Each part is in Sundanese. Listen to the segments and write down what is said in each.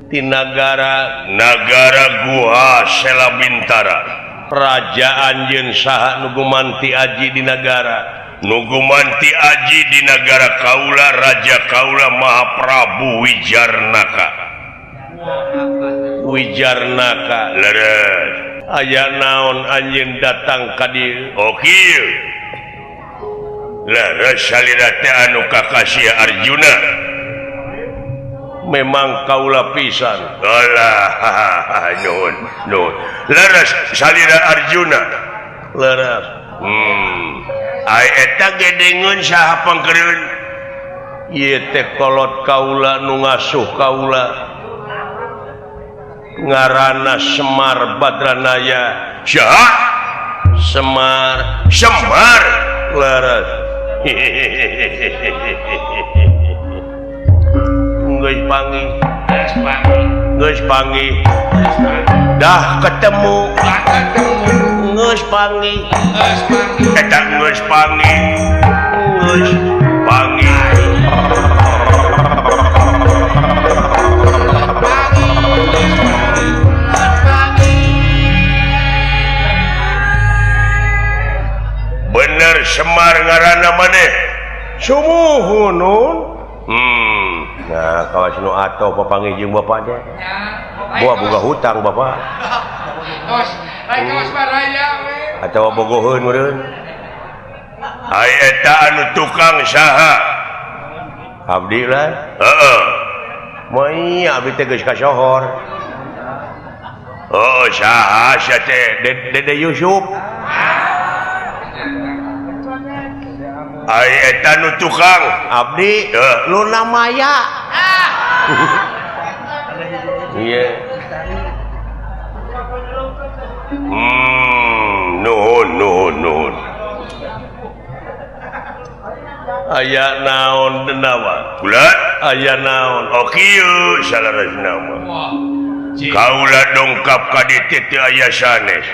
di negara Gua Sela Bintara Raja Anjeun saha nugumanti aji di negara nugumanti aji di negara Kaula Raja Kaula Mahaprabu Wijarnaka leres aya naon anjeun datang ka dieu kieu leres salira teh anu kakasih Arjuna memang kaula pisan alah nuhun leres salira Arjuna leres eta gedengeun saha pangkereun ieu teh kolot kaula nu ngasuh kaula ngaranna Semar Badranaya saha Semar leres geus panggih dah ketemu geus panggih eta geus panggih bener Semar ngaranna maneh sumuhun nah kawas nu ato papanggih jeung bapak teh boga hutang bapak kawas baraya we atawa bogoheun meureun ai eta anu tukang saha abdi lah heeh moal abdi teh geus kasohor saha sia teh Dede Yusuf ai eta nu tukang abdi Luna Maya iya nuhun aya naon denawa bulan aya naon kieu salarasna mah kaula dongkap ka dieu teh aya sanes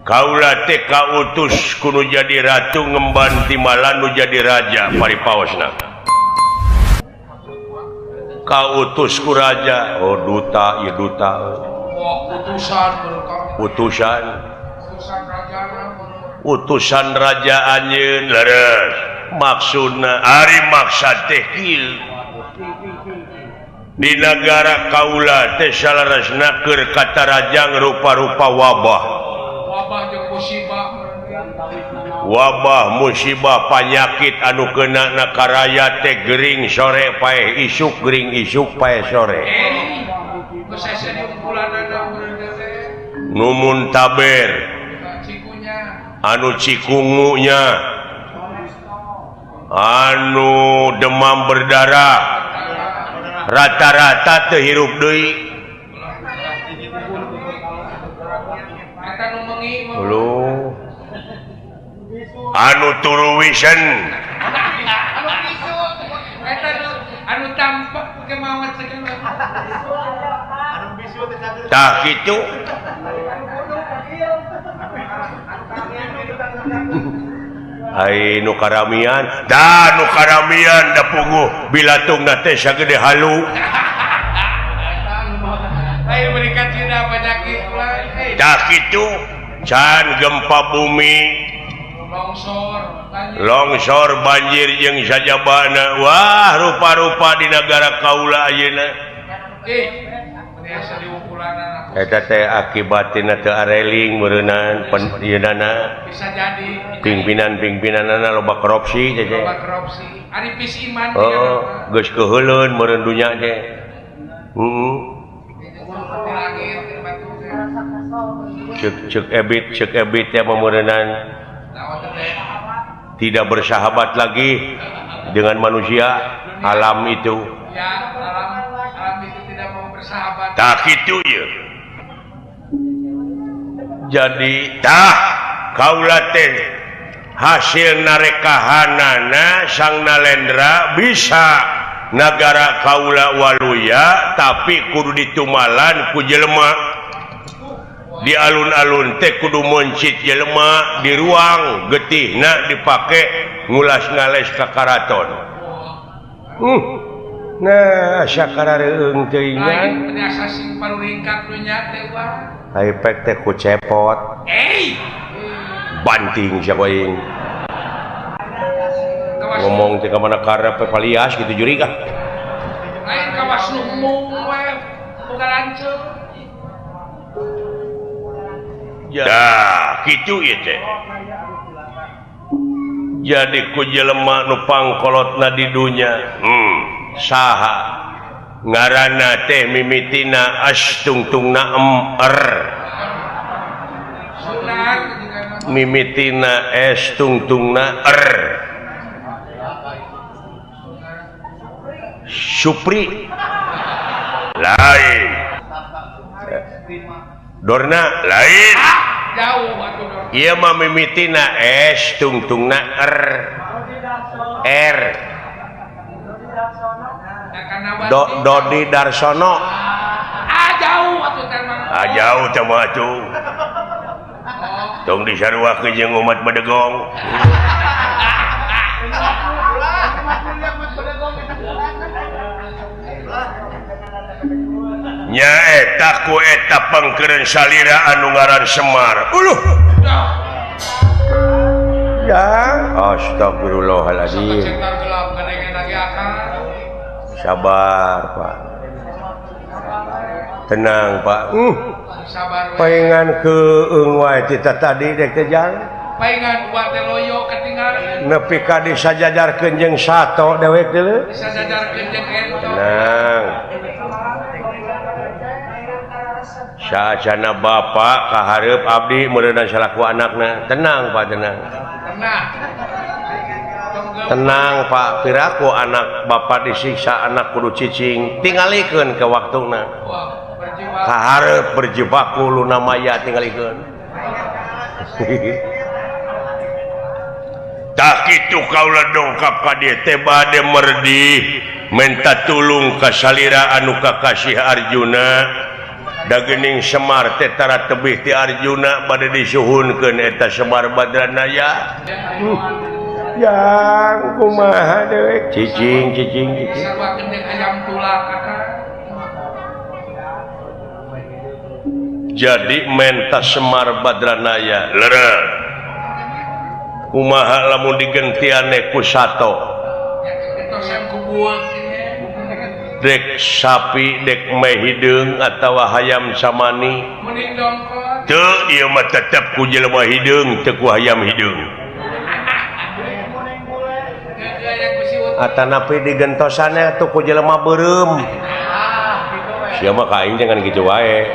kaula teh kautus kudu jadi ratu ngemban timbalan nu jadi raja paripaosna kautus ku raja duta ieu duta utusan raja anjeun leres maksudna ari maksad teh kieu di negara kaula teh salarasna keur katarajang rupa-rupa wabah musibah panyakit anu kena nakaraya teh gering sore paeh isuk gering isuk paeh sore numun taber anu cikungunya anu demam berdarah rata-rata teu hirup deui anu turu wisen anu tampak kemawat segala tah kitu ai nu karamian da puguh bilatungna teh sagede halu ai mereka cina penyakit tah kitu can gempa bumi longsor banjir jeung sajabana wah rupa-rupa di negara kaula ayeuna eta teh akibatina teu areling meureunana ieunan bisa jadi pimpinan-pimpinanna loba korupsi teh ari pis iman geus keuheuleun meureun dunya teh cek ebit ya pemeureunnan tidak bersahabat lagi dengan manusia alam itu alam itu tidak mau bersahabat tak itu ya jadi kaula teh hasil narekahanana sang nalendra bisa negara kaula waluya tapi kudu ditumalan ku jelema di alun-alun teh kudu moncit jelema di ruang getihna dipake ngulas ngales ka karaton nah syakarareung teuing lain penyiasa sing paru ringkat lu nya teh wah efek teh ku cepot banting siapa yang ngomong teh kamana karep palias gitu juri kah lain kawas lumung we boga lanceuk ya kitu ieu teh jadi ku jelema nu pangkolotna di dunya saha ngaranna teh mimitina astungtungna sunan mimitina estungtungna Supri lain Dorna lain jauh atuh dor ieu mah mimitina estungtungna R Dodi Darsono jauh atuh teh mah jauh teh mah atuh tong disarwakeun jeung umat Bedegong nya eta ku eta pangkeureun salira anu ngaran Semar uluh ya astagfirullahaladzim sabar Pak tenang Pak paingan keung wae kita tadi dek tejang paingan buat loyo ketinggalan nepi ka disajajarkeun jeung sato dewek deuleu disajajarkeun jeung ento tenang sajana bapak kahareup abdi meureunna salaku anakna tenang Pak tenang Pak piraku anak bapak disiksa anak kudu cicing tingalikeun ke waktuna kahareup berjibaku luna maya tingalikeun tak kitu kaula dongkap ka dieu teh bade merdi minta tulung ka salira anu kakasih Arjuna da geuning Semar teh tara tebih ti Arjuna bade disuhunkeun eta Semar Badranaya yang kumaha dewe cicing sarwakeun jeung ayam tulak kakak jadi menta Semar Badranaya leureuh kumaha lamun digentiane ku sato tosan kubueun dek sapi dek meh hideung atawa hayam samani mending dongkot teu ieu mah tetep ku jelema hideung teu ku hayam hideung atanapi digentosannya tuh ku jelema beureum sia mah ka aing jangan kitu wae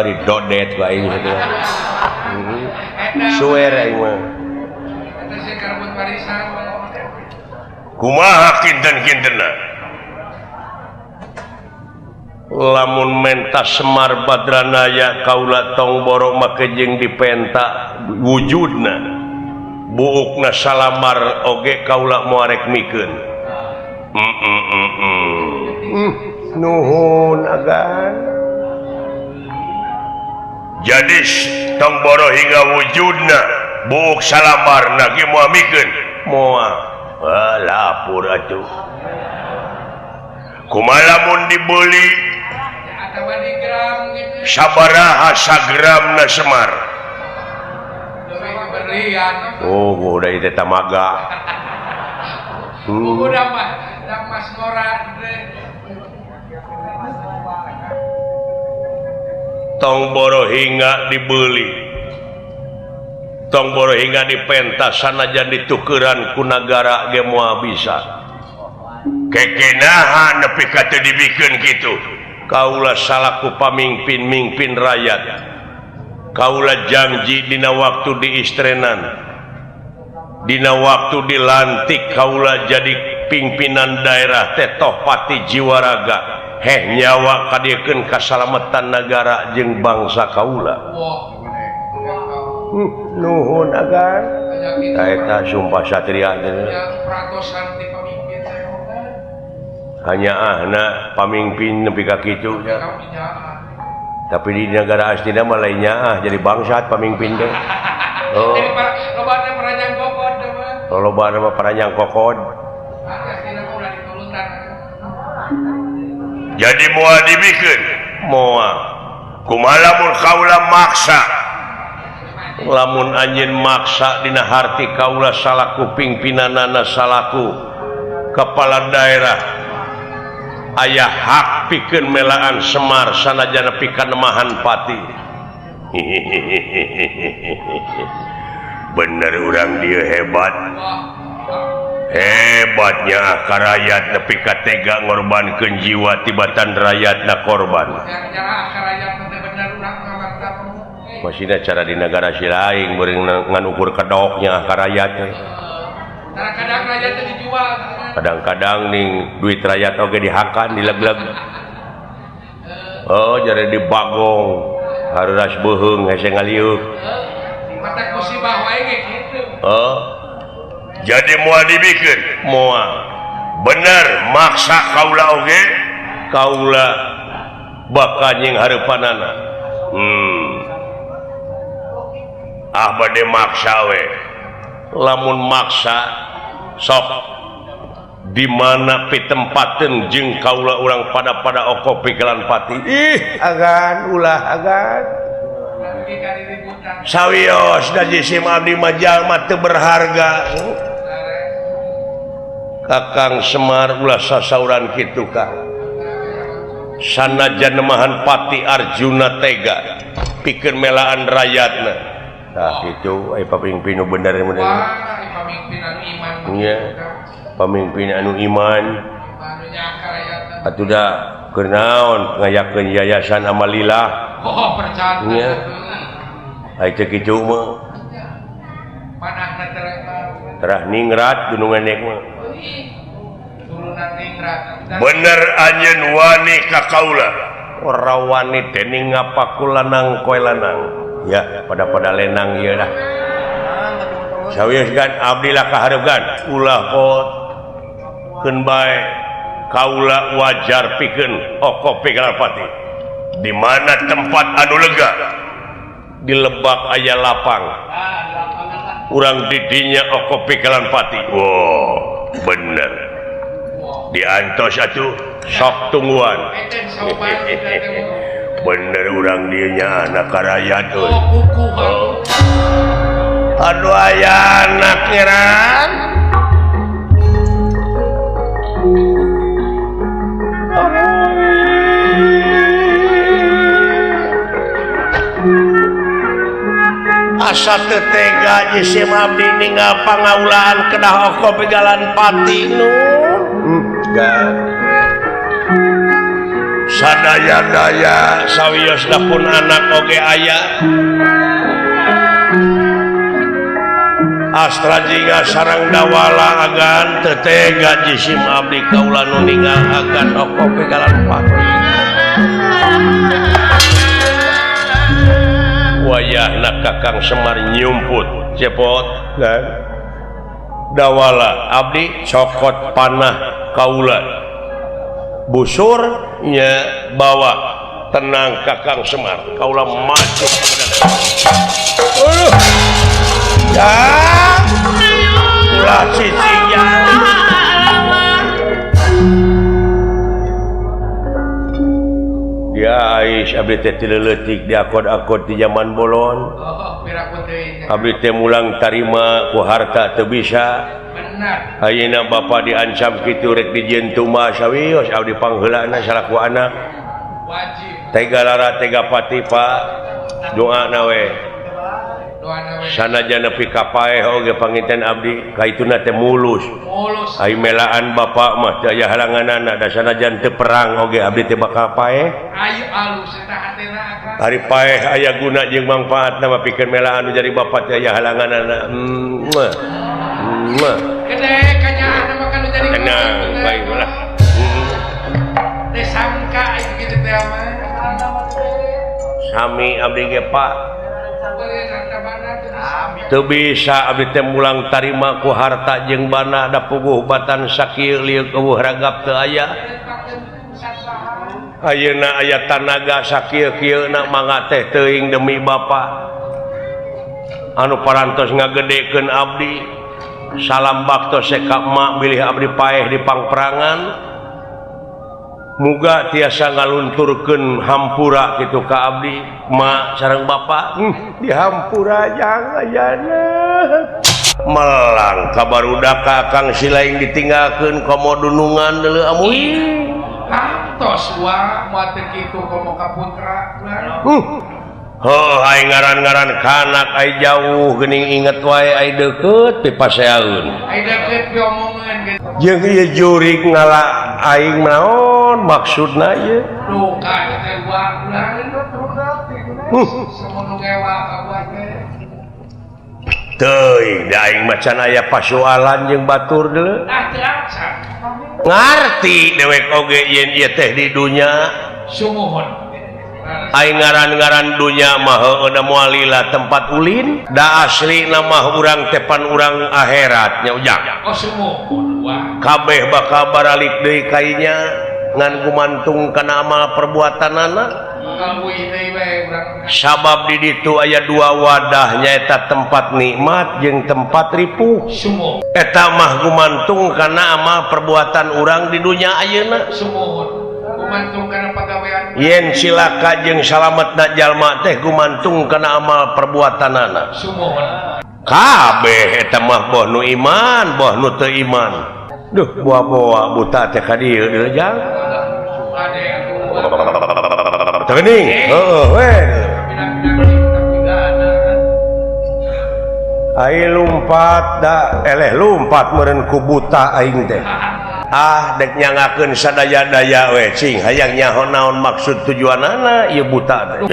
di dodet ku aing kitu suwer aing mah eta sih karbut warisan kumaha kinten-kintenna lamun menta Semar Badranaya kaula tong boro make jeung dipenta wujudna buukna salamar oge kaula moarek mikeun nuhun agan jadi tong boro hingga wujudna buuk salamarna ge moal mikeun moal lapur atuh kumaha lamun dibeli atawa digram gitu sabaraha sagramna Semar berian oh udah itu tamaga udah mas ngora tong boro hingga dibeli tong boro hingga dipentas sanajan ditukeran ku nagara ge moal bisa kekenahan nepi ka teu dibikeun kitu kaula salaku pamimpin rakyat kaula janji dina waktu diistrenan dina waktu dilantik kaula jadi pimpinan daerah teh Tohpati Jiwaraga heh nyawa kadiekeun kasalametan negara jeung bangsa kaula nuhun agan eta sumpah satria hanya ahna pamimpin nepi ka kitu tapi di negara astina mah lain nyaah jadi bangsat pamimpin teh oh lobana mah paranyang kokod jadi moal dibikin moal kumaha lamun kaula maksa lamun anjeun maksa dina harti kaula salaku pimpinanana salaku kepala daerah aya hak pikeun melaan Semar sanajan nepi ka nemahan pati bener urang dieu hebatnya ka rakyat nepi ka tega ngorbankeun jiwa tibatan rakyatna korban masihna cara di negara si lain beureung nganukur kedoknya ka rakyat kadang-kadang rakyat dijual kadang-kadang ning duit rakyat oge dihakan dilegleg oh jadi dibagong haruras beuheung hese ngaliuk matak musibah wae ge kitu oh jadi moal dibikin moal bener maksa kaula oge kaula bakal nying hareupanana bade maksa we lamun maksa sok di mana pitempaten jeung kaula urang pada oko pigelan pati agan ulah agan sawios da jisim abdi mah jalma teu berharga Kakang Semar ulah sasauran kitu ka sanajan nemahan pati Arjuna tega pikeun melaan rakyatna tah kitu aya pamimpin nu bener pamimpin anu iman nya pamimpin anu iman atuh da keur naon ngayakeun yayasan Amalillah percaya nya aya teh kitu mah panahna terah ningrat gunung enek mah turunan ningrat bener anjeun wani ka kaula ora wani teh ning ngapaku lanang koe lanang ya pada lenang ieu dah sawios gan abdi lah kahareugan ulah pot keun bae kaula wajar pikeun oko pigelan pati di mana tempat anu lega di Lebak aya lapang urang didinya oko pigelan pati wow bener diantos atuh sok tungguan bener urang dieu nya anak rakyat euy aduh aya anak kiran asa teu tega jisim abdi ninggal pangaulaan kedah oko pigalan pati nu sadaya-daya sawiosna pun anak oge aya astra jingga sareng dawala agan teu tega jisim abdi kaula nu ninggal agan oko pigalan pati wayahna Kakang Semar nyumput cepot kan dawala abdi cokot panah kaula busur nya bawa tenang Kakang Semar kaula maju ya ulah cicinya ya ais abdi teh tileutik diakod-akod di zaman bolon abdi teh mulang tarima ku harta teu bisa benar ayeuna bapa diancam kitu rek dijieun mah sawios abdi pangheulana salaku anak wajib tega lara tega pati Pak doana we sanajan nepi ka paeh oge panginten abdi kaituna teh mulus ai melaan bapa mah teu aya halanganana da sanajan teu perang oge abdi teh bakal paeh ayo alus eta hatena akang ari paeh aya guna jeung mangpaatna mah pikeun melaan nu jadi bapa teh aya halanganana gede kanyana mah kan jadi tenang bae ulah teh sangka aya kitu teh mah sami abdi ge Pak teu bisa abdi teh mulang tarima ku harta jeung bana da puguh batan sakieu lieu eueuh ragap teu aya ayeuna aya tanaga sakieu-kieuna mangga teh teuing demi bapa anu parantos ngagedekeun abdi salam bakto seka mak bilih abdi paeh di pangperangan muga tiasa ngalunturkeun hampura kitu ka abdi mak sareng bapa dihampura jang ayana melang kabarudak ka Kang Silaing ditinggalkeun komo dunungan deuleu amuy kantos wa moal teu kitu komo ka putra ai ngaran-ngaran kanak ai jauh geuning inget wae ai deukeut pipaseaeun ai deukeut diomongeun jeung ieu jurig ngala aing naon maksudna ieu tuh ka teh wa semono ngewa ka wa teh teuing da aing macan aya pasoalan jeung batur deuleu teu acan ngarti dewek oge yen ieu teh di dunya sumuhun aing ngaran-ngaran dunya mah heueuh moal lila tempat ulin da asli nama urang tepan urang akhirat nya ujang oh sumuhun wa kabeh bakal baralik deui ka inya ngan gumantung kana amal perbuatanana kalui deui we urang sabab di ditu aya dua wadah nyaeta tempat nikmat jeung tempat ripuh sumuh eta mah gumantung kana amal perbuatan urang di dunya ayeuna sumuhun gumantung kana pagawean yen cilaka jeung salametna jalma teh gumantung kana amal perbuatanana sumuhun kabeh eta mah boh nu iman boh nu teu iman duh boa-boa buta teh ka dieu deuleu jang ade atuh teu geuning heueuh we ai lumpat da eleh lumpat meureun ku buta aing teh dek nyangakeun sadaya-daya we cing hayang nyaho naon maksud tujuanana ieu buta teh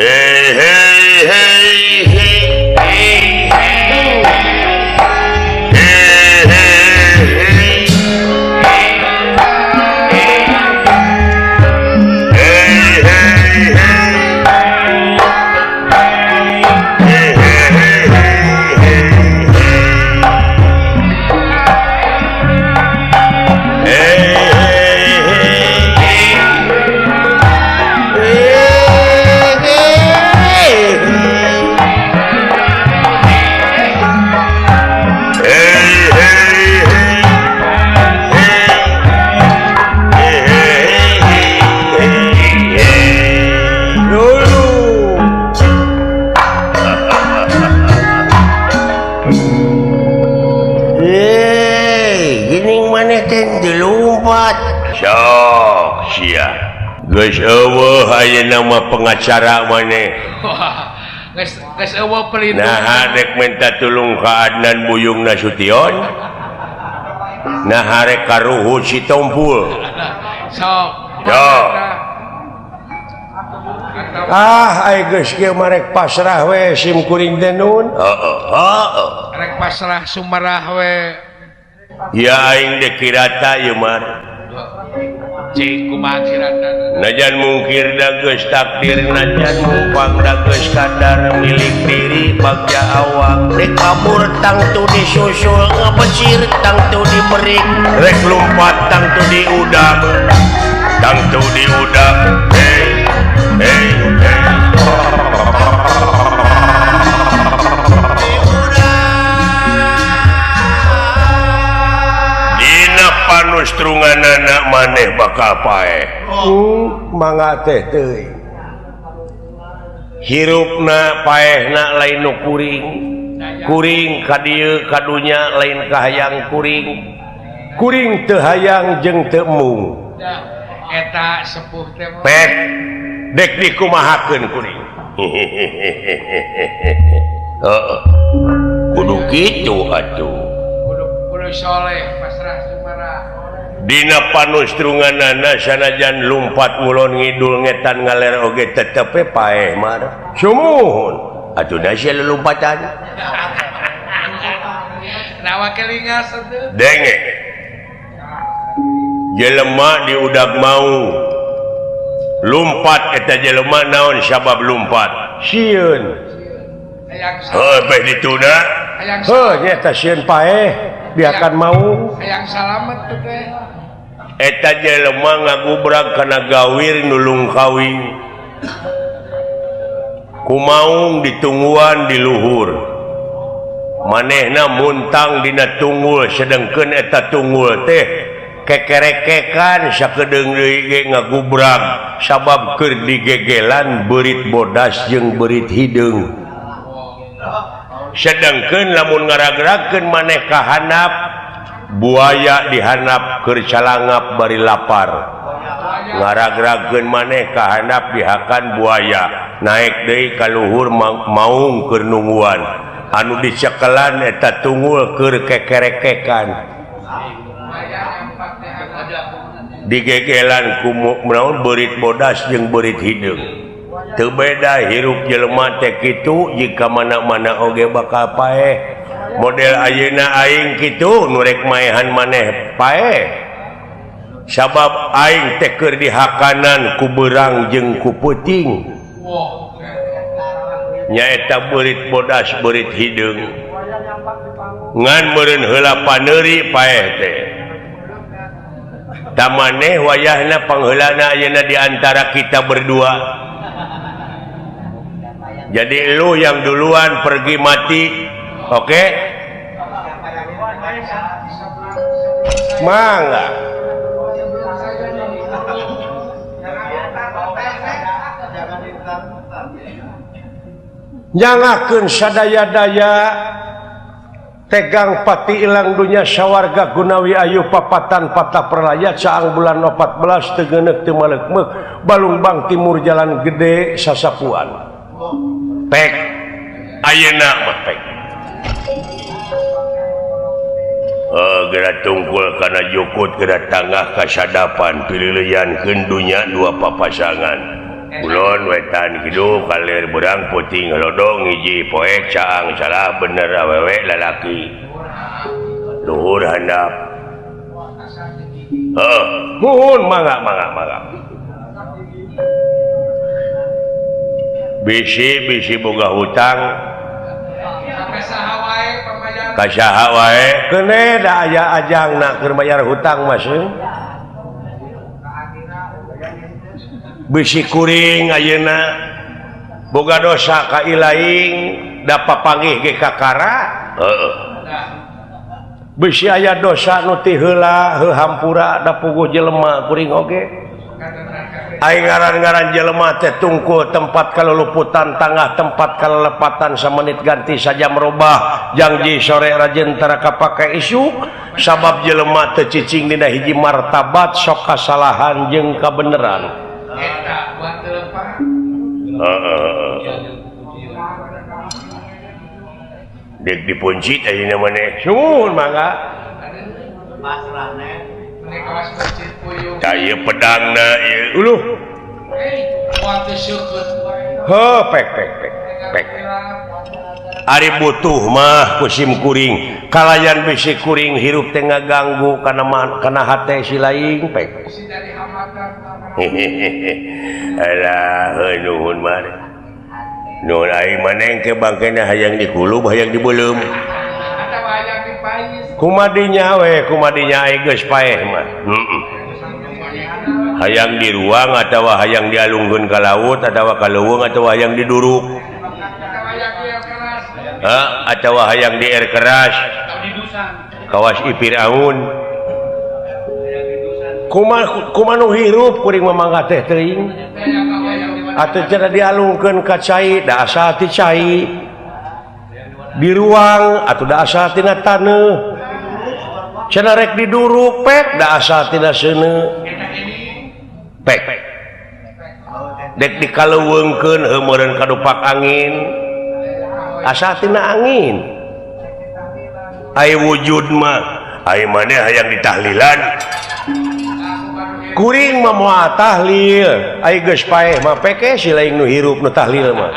geus eueuh ayeuna mah pengacara maneh geus eueuh pelindung nah dek minta tulung ka Adnan Buyung Nasution nah rek ka Ruhut Sitompul sok ai geus kieu marek pasrah we sim kuring teh nun rek pasrah sumarah we ya aing dek kirata ieu mah cing kumaha kiratan najan mungkir da geus takdir najan mupang da geus kadar milik diri bagja awak rek kabur tang tu disusul ngabecir tang tu diberik rek lumpat tang tu diudak tang tu diudak hey hey hey panusturunganana maneh bakal paeh mangga teh teuing hirupna paehna lain nu kuring ka dieu ka dunya lain kahayang kuring teu hayang jeung teu mung eta sepuh teh pet dek dikumahakeun kuring heeh kudu kitu atuh kudu soleh pasrah sumarah dina panusturunganana sanajan lumpat ngulon ngidul ngetan ngaler oge tetep paeh mah sumuhun atuh da sia lelumpatan nawa kelingas teh denge jelema diudag mau lumpat eta jelema naon sabab lumpat sieun heuh beh dituna heuh nya sieun paeh biakan mau hayang salamet tuh teh eta jelema ngagubrag kana gawir nulung kawing kumaung ditungguan di luhur manehna muntang dina tunggul sedengkeun eta tunggul teh kekerekekan sakedeng deui ge ngagubrag sabab keur digegelan beurit bodas jeung beurit hideung. Sedengkeun lamun ngarag-ragkeun maneh ka handap buaya dihandap keur calangap bari lapar. Ngarag-ragkeun maneh ka handap dihakan buaya naik deui ka luhur maung keur nungguan. Anu dicekelan eta tunggul keur kekerekekan. Digegelan ku naon beurit bodas jeung beurit hideung. Teu beda hirup jelema teh kitu jika mana-mana oge bakal paeh. Model ayeuna aing kitu nu rek maehan maneh paeh. Sabab aing teh keur dihakanan ku beurang jeung ku peuting. Nyaeta beurit bodas beurit hideung. Ngan meureun heula paneuri paeh teh. Tamaneh wayahna pangheulana ayeuna di antara kita berdua. Jadi lu yang duluan pergi mati, oke? Mangga. Nyangakeun sadaya-daya tegang pati ilang dunya sawarga gunawi ayu papatan patah perlaya caang bulan 14 teu geuneuk teu maleuk-meuk Balungbang Timur Jalan Gede Sasapuan. Pek ayeuna mah pek. Geura tungkul kana jukut geura tangah ka sadapan pililiankeun dunya dua papasangan. Kulon wetan kidu kalir berang puting lodong hiji poek caang salah bener awewe lalaki luhur handap muhun mangga bisi boga hutang kasaha wae keune da aya ajangna keur bayar hutang mas. Bisi kuring ayeuna boga dosa ka ilaing da papanggih ge kakara. Bisi aya dosa nu ti heula hampura da puguh jelema kuring oge. Aing ngaran-ngaran jelema teh tungkul tempat kaluluputan tangah tempat kalelepatan samenit ganti saja merubah janji sore rajen tara kapake isu sabab jelema teu cicing dina hiji martabat sok kasalahan jeung kabeneran. Eta buat telepon. Dek dipuncit ayeuna maneh. Suun mangga. Pasrahna. Menika kawas puncit puyuh. Da ieu pedangna ieu. Uluh. Moal teu seukeut wae. Pek. Ari butuh mah kusim kuring. Kalayan bisi kuring hirup teh ngaganggu kana hate si laing pek. Alah nuhun mah nuhun aing maneh ke bangkena hayang dikulub hayang dibeulem atawa hayang dipais kumadinya aing geus paeh mah hayang di ruang atawa hayang dialungkeun ka laut atawa ka leuweung atawa hayang diduruk atawa hayang di air keras kawas ipir aun kumanu hirup kuring mamangga teh teuing atuh cenah dialungkeun ka cai da asa ti cai di ruang atuh da asa tina taneuh cenah rek diduruk pek da asa tina seuneu pek dek dikaleuweungkeun heumeureuan kadupak angin asa tina angin ai wujud mah ai maneh hayang ditahlilan kuring mah moal tahlil ai geus paeh mah peke si laing nu hirup nu tahlil mah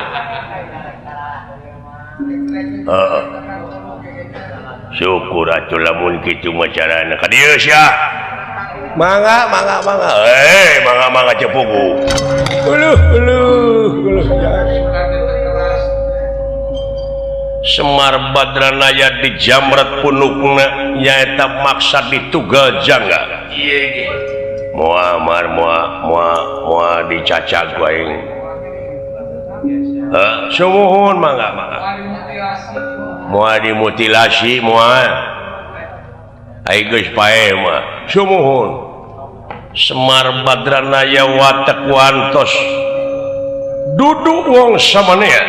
syukur atuh lamun kitu mah carana ka dieu sia mangga mangga cepugu uluh Semar Badranaya di jamrat punukna nyaeta maksad ditugal jangga moa dicacag aing sumuhun mangga moa dimutilasi moa ai geus pae mah sumuhun Semar Badranaya watak wantos duduk wong samanea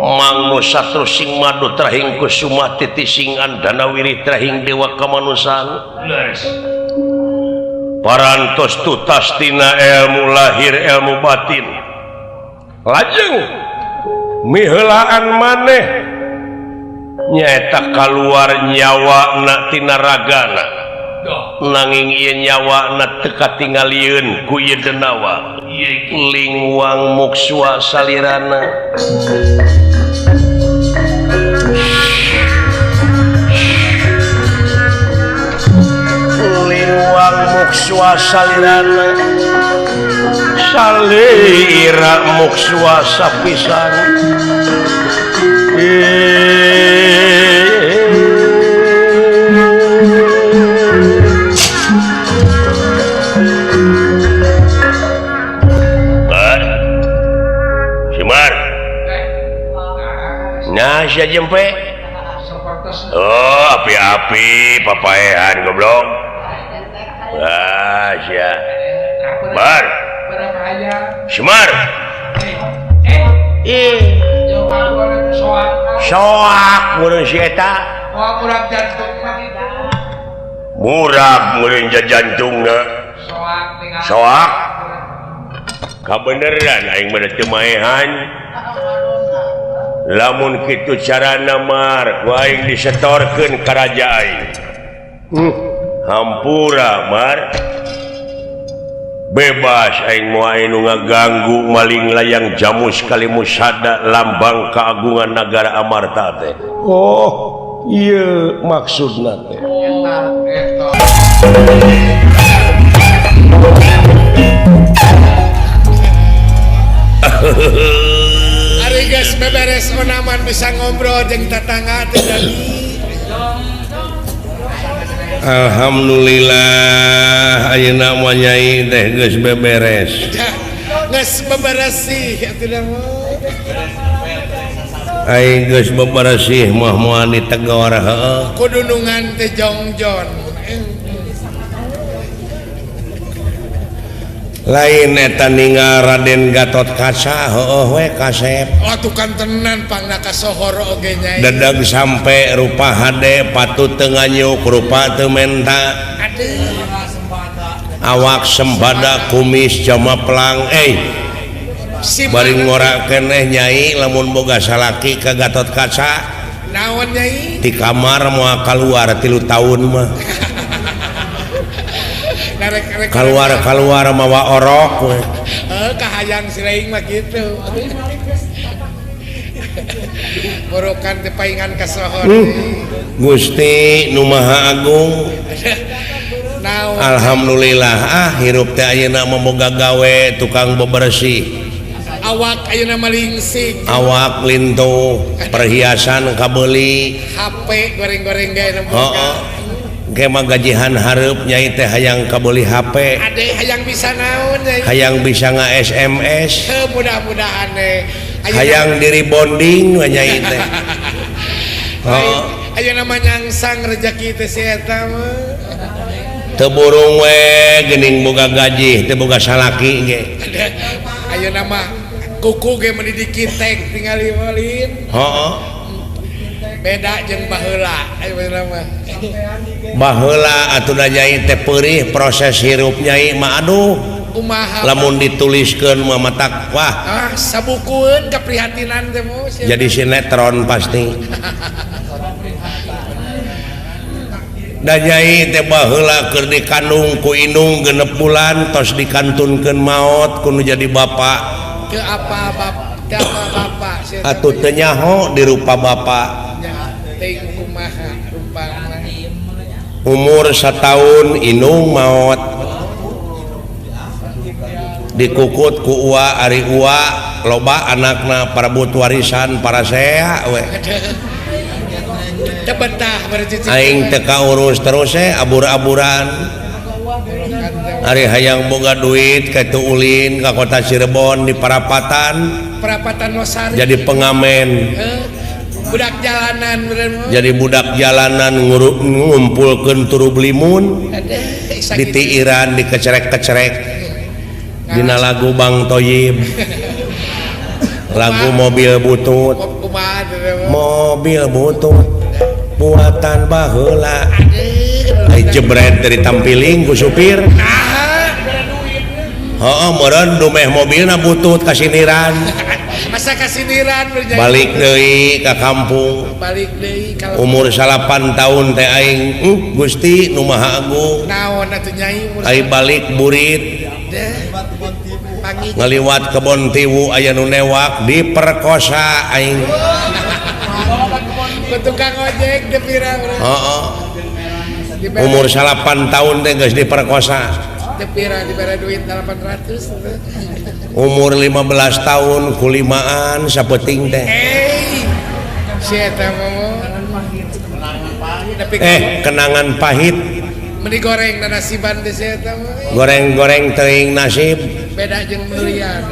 mangno satru sing madu trahing kusuma titisingan danawiri trahing dewa kamanusan parantos tutas tina ilmu lahir ilmu batin lajeng miheulaan maneh nyaeta kaluar nyawa na tina ragana nanging ieu nyawa na teu katingalieun ku ieu denawa lingwang muksua salirana lingwang muksua salirana salira muksua sapisan Nasya jempe oh api-api papaehan goblok Nasya Bar Semar soak meureun si eta murag meureun jantungna soak kabeneran aing mah teu maehan lamun kitu carana mar ku aing disetorkeun ka raja aing hampura mar bebas aing moal anu ngaganggu maling layang jamus kalimusada lambang keagungan negara Amarta teh oh ieu maksudna teh Geus beberes onaman bisa ngobrol jeung tetangga teh jadi alhamdulillah ayeuna mah nyai teh geus beberes geus beberes sih atuh aing geus beberes sih mah moal ditegor heueuh kudunungan teh jongjon lain eta ninggal Raden Gatot Kaca heueuh we kasep atukan tenan pangna kasohor oge nyai dadag sampe rupa hade patut teu nganyuk rupa teu menta awak sembada kumis jama pelang bari ngora keneh nyai lamun boga salaki ka Gatot Kaca naon nyai di kamar moal kaluar 3 tahun mah keluar mawa orok we kahayang sileing mah gitu borokan teh paingan kasohor Gusti Nu Maha Agung alhamdulillah hirup teh ayeuna memoga gawe tukang bebersih awak ayeuna malingsing awak lintu perhiasan kabeuli HP goreng-goreng gae Kema gajihan hareup nyai teh hayang kabeli HP ade hayang bisa naon nyai hayang bisa nga-SMS mudah-mudahan hayang diri bonding nyai teh ayeuna mah nyangsang rezeki teh si eta mah teu burung we geuning boga gaji teu boga salaki ge ayeuna mah kuku ge mendidik kitek tingali walin beda jeung baheula ayeuna mah baheula atuh da nyai teh peurih proses hirup nyai mah aduh kumaha lamun dituliskeun mah matak wah sabukueun kaprihatinan teh mah jadi sinetron pasti da nyai teh baheula keur dikandung ku indung 6 bulan tos dikantunkeun maot kudu jadi bapak ke apa bapak atuh teu nyaho di rupa bapak umur 1 tahun indung maot dikukut ku uwa ari uwa loba anakna parebut warisan para sea we aing teu kaurus terus abur-aburan ari hayang boga duit ka teu ulin ka kota Cirebon di Parapatan Nosari jadi pengamen budak jalanan bener mah. Jadi budak jalanan ngumpulkeun turu belimun di tiiran dikecerek-kecerek dina lagu Bang Toyib lagu mobil butut mobil butut buatan baheula ai jebret dari tampiling ku supir meureun dumeh mobilna butut kasiniran masa kasiniran balik deui ka kampung balik deui umur 8 tahun teh aing Gusti nu Maha Agung naon atuh nyai ai balik burit ngaliwat kebon tiwu aya nu newak diperkosa aing ku tukang ojek teh pirang umur 8 tahun teh geus diperkosa teh pirang dibere duit 800 umur 15 tahun kulimaan sapeting teh si eta mah kenangan pahit meni goreng dan nasiban teh si eta mah goreng-goreng teuing nasib beda jeung durian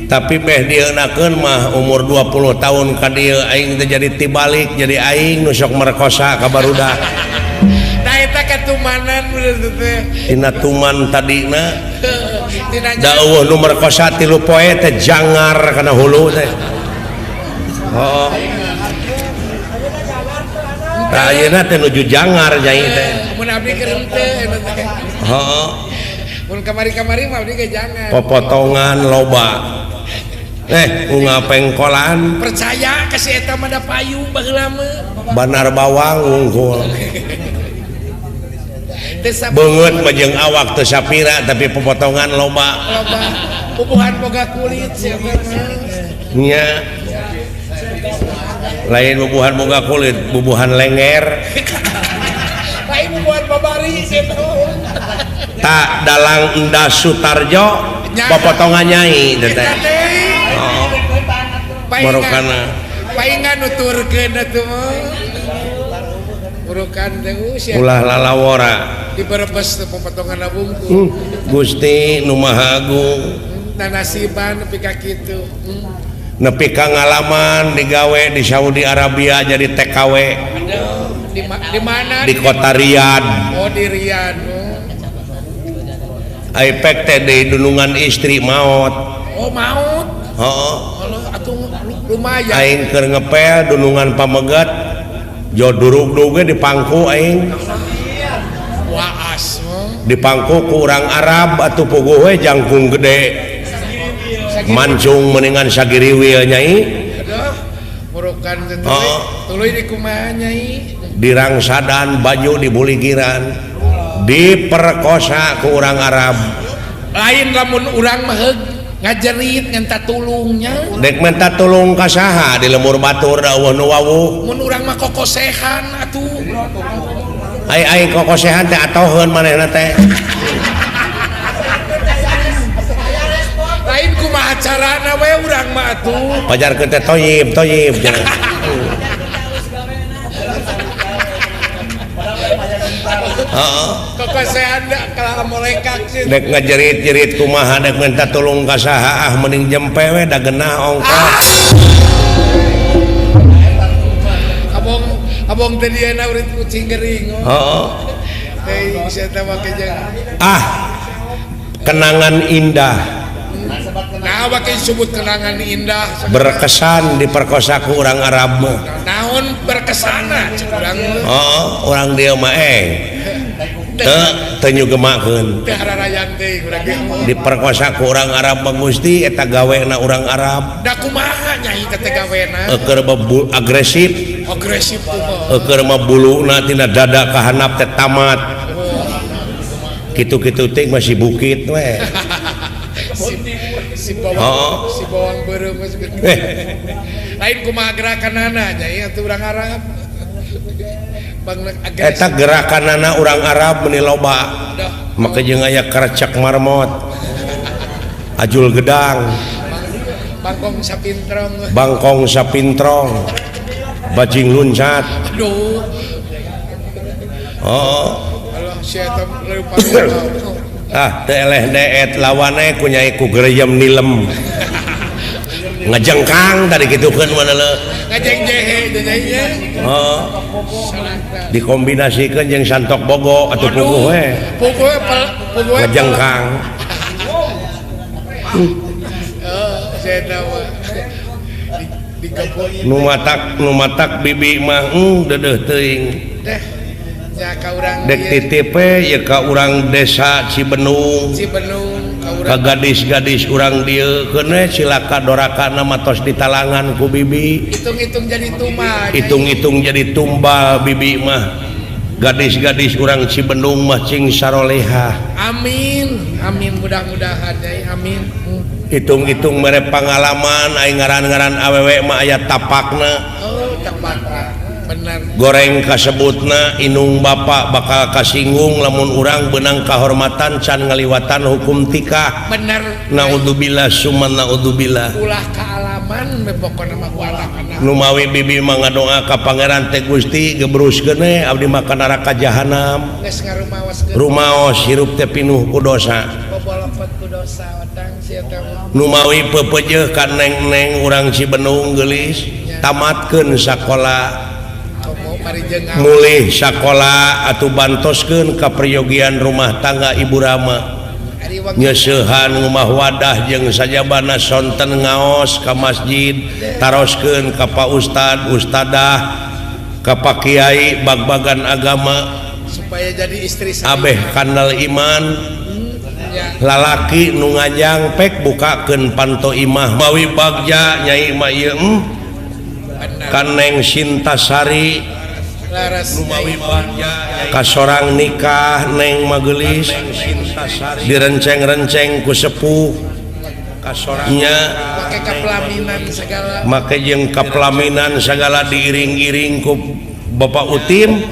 tapi beh dieunakeun mah umur 20 tahun ka dieu aing teh jadi tibalik jadi aing nu sok merkosa ka barudak da eta katumanan bener teh tina tuman tadina da eueuh nu merkosa 3 poe teh jangar kana hulu teh tah ayeuna teh nuju jangar nyai teh mun abdi keur teh mun kamari-kamari mah abdi ge jangan popotongan loba unga pengkolan percaya ka si eta mah da payung baheula mah banar bawang unggul beungeut mah jeung awak teu sapira tapi popotongan loba bubuhan boga kulit si eta nya lain bubuhan boga kulit bubuhan lenger lain bubuhan babari si eta tak dalang Endah Sutarjo popotongan nyai teh barokana paingan nuturkeun atuh mah urukan teh ulah lalawora diberebes teh popotongan bungkul Gusti nu Maha Agung nasiban nepi ka kitu nepi ka ngalaman digawe di Saudi Arabia jadi TKW di mana di kota Riyadh di Riyadh Aipek teh di dunungan istri maot maot atuh lumayan aing keur ngepel dunungan pamegat jo durug-durug di pangku aing waas di pangku ku urang Arab atuh puguh we jangkung gede mancung mendingan sagiriwil nyai murukan tuluy di kumaha nyai dirangsadan baju dibuligiran diperkosa ku urang Arab lain lamun urang mah ngajerit ngenta tulungnya dek minta tulung ka saha di lemur batur da eueuh nu wawuh mun urang mah kokosehan atuh ai kokosehan teh atoheun manehna teh lain kumaha carana we urang mah atuh pajarkeun teh toyib kokosehan da kalah molekak sih dek ngajerit-jerit kumaha dek minta tulung ka saha mending jempe we da geunah ongkos abong teh dieuna urip kucing gering teh saya make jeung kenangan indah nah bake disebut kenangan indah berkesan diperkosa ku urang Arab mah naon berkesana urang urang dieu mah teu nyugemakeun teh hararayan teh urang diperkosa ku urang Arab mah Gusti eta gawena urang Arab da kumaha nyai teh gawena keur agresif keur mah buluna tina dada ka handap teh tamat kitu-kitu teh masih bukit we si bawang beureum lain kumaha gerakanana nyai atuh urang Arab eta gerakanana urang Arab meni loba make jeung aya kercek marmot ajul gedang bangkong sapintrong bajing luncat aduh teu eleh deet lawane ku nyai ku gereyem nilem ngajengkang tadi gitukeun mana le ngajeng jehe jadinya dikombinasikeun jeung santok bogo atuh puguh we puguh ngajengkang saya tahu digabung nu matak bibi mah deudeuh teuing deh ya ka urang dek titip ya ka urang desa Cibenung ka gadis-gadis urang dieu keun cilaka dorakana matos ditalangan ku bibi hitung-hitung jadi tumbal bibi mah gadis-gadis urang Cibenung mah cing saroleha amin mudah-mudahan ya amin hitung-hitung mere pangalaman aing ngaran-ngaran awewe mah aya tapakna tapakna benar goreng kasebutna inung bapak bakal kasinggung lamun urang benang kahormatan can ngaliwatan hukum tikah benar naudzubillah summa naudzubillah ulah kaalaman pokona mah walakana nu mawi bibi mah ngadoa ka pangeran teh Gusti gebruskeun abdi mah ka neraka jahanam geus ngarumaoskeun rumaos hirup teh pinuh ku dosa bobolopot ku dosa wadang sia teh nu mawi pepeujeuh ka neng-neng urang Cibenung geulis tamatkeun sakola mulih sakola atuh bantoskeun ka peryogian rumah tangga ibu rama nyeusehan ngumah wadah jeung sajabana sonten ngaos ka masjid taroskeun ka pak ustad ustadah ka pak kiai bag-bagan agama supaya jadi istri saya abeh kandal iman lalaki nu ngajang pek bukakeun panto imah mawi bagja nyai mah ieu kaneng Sintasari lumawi bagja kasorang nikah neng magelis direnceng-renceng ku sepuh kasorangnya make jeung kapelaminan segala diiring-iring ku Bapak Utim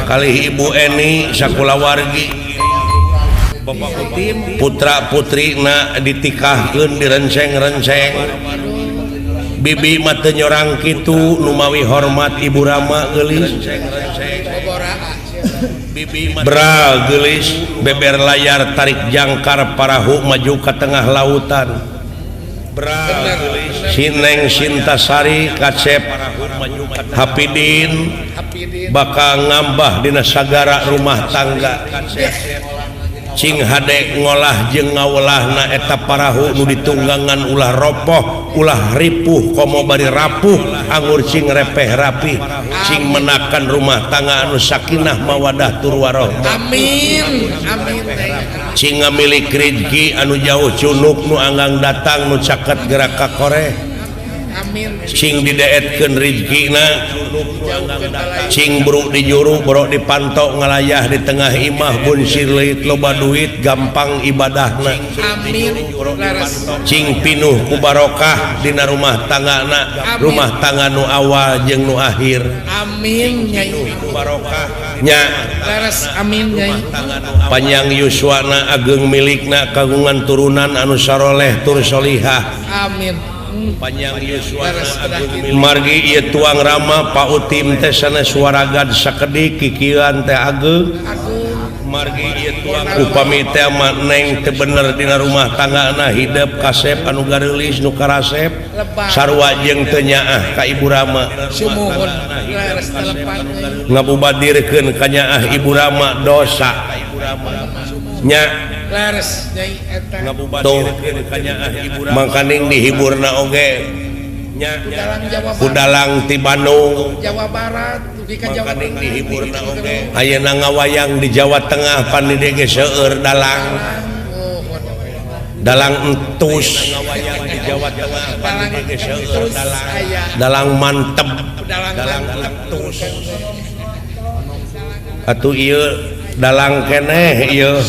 kali Ibu Eni sakulawargi Bapak Utim putra putrina ditikahkeun direnceng-renceng bibi mah teu nyorang kitu nu mawi hormat ibu rama geulis bra geulis beber layar tarik jangkar parahu maju ka tengah lautan bra geulis sineng Sintasari kacep Hapidin bakal ngambah dina sagara rumah tangga cing hade ngolah jeung ngawelahna eta parahu nu ditunggangan ulah ropoh ulah ripuh komo bari rapuh anggur cing repeh rapi cing menakan rumah tangga anu sakinah mawadah tur warahmah amin cing ngamilik rezeki anu jauh cunuk nu anggang datang nu caket gerak ka koreh cing dideetkeun rezekina cing buruk di juru borok dipantau ngalayah di tengah imah bun sirlit loba duit gampang ibadahna cing pinuh ku barokah dina rumah tanggana rumah tangga nu awal jeung nu akhir amin nyai barokah nya laras amin nyai panjang yuswana ageng milikna kagungan turunan anu saroleh tur solihah amin panjang yuswana margi ieu tuang rama Pak Utim teh sanes suaragad sakedik kikieuan teh ageng margi ieu tuang upami teh mah neng teu bener dina rumah tanggana hideup kasep anu gareulis nu karasep sarua jeung teu nyaah ka ibu rama sumuhun laras telepan ngabubadirkeun ka nyaah ibu rama dosa nya laras nyai eta ngabubadirkeun ka nyaah ibu rama mangkaning dihiburna oge nya kudalang ti Bandung Jawa Barat di ka Jawa Tengah dihiburna oge ayeuna ngawayang di Jawa Tengah pan di ge seueur dalang entus ngawayang di Jawa Tengah pan di ge seueur dalang mantep dalang entus atuh ieu dalang keneh ieu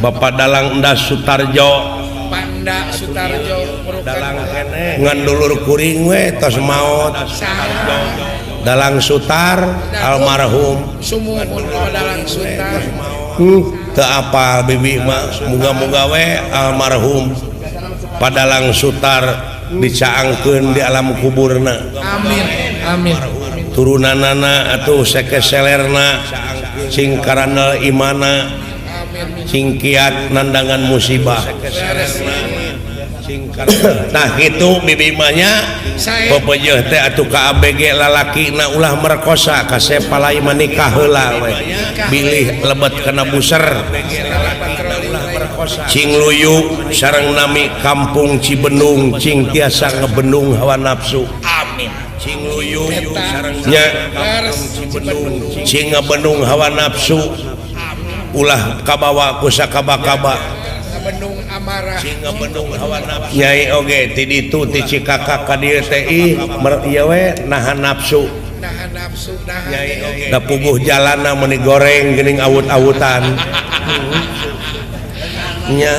Bapak Dalang Endas Sutarjo Panda Sutarjo dalang keneh ngan dulur kuring we tos maot Dalang Sutar almarhum sumuhun Dalang Sutar teu apa bibi mah muga-muga we almarhum Padalang Sutar dicaangkeun di alam kuburna amin turunanana atuh sekeselerna cing karanal imana cing kiat nandangan musibah nah itu bibimanya pepeueuh teh atuh ka ABG lalaki na ulah merkosa ka sepalai menikah heula we bilih lebet kena buser cing luyu sareng nami kampung Cibenung cing tiasa ngebenung hawa nafsu amin cing luyu sareng Cibenung cing ngebenung hawa nafsu ulah kabawa ku sakaba-kaba Bendung amarah Bendung hawa nafsu Nyai oge ti ditu ti Cikakak ka dieu teh ieu we nahan nafsu Nyai oge da puguh jalanna meuni goreng geuning awut-awutan nya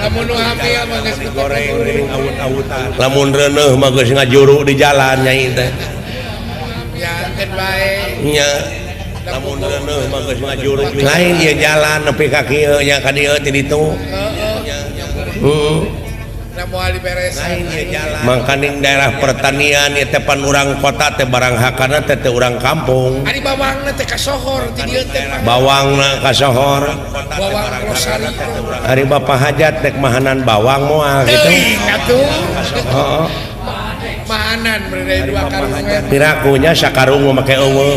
lamun nu hamil mah geus goreng geuning awut-awutan lamun reuneuh mah geus ngajuru di jalan nyai teh yakeun bae nya lamun reuneuh mah geus ngajuru lain ieu jalan nepi ka kieu nya ka dieu ti ditu namual diberesan mangkaning daerah pertanian ieu teh pan urang kota teh barang hakana teh urang kampung ari bawangna teh kasohor ti dieu teh bawangna kasohor bawang rosari ari bapak hajat teh mahanan bawang moal gitu atuh heeh mahanan berdaya 2 karung pirakunya sakarung make eueuh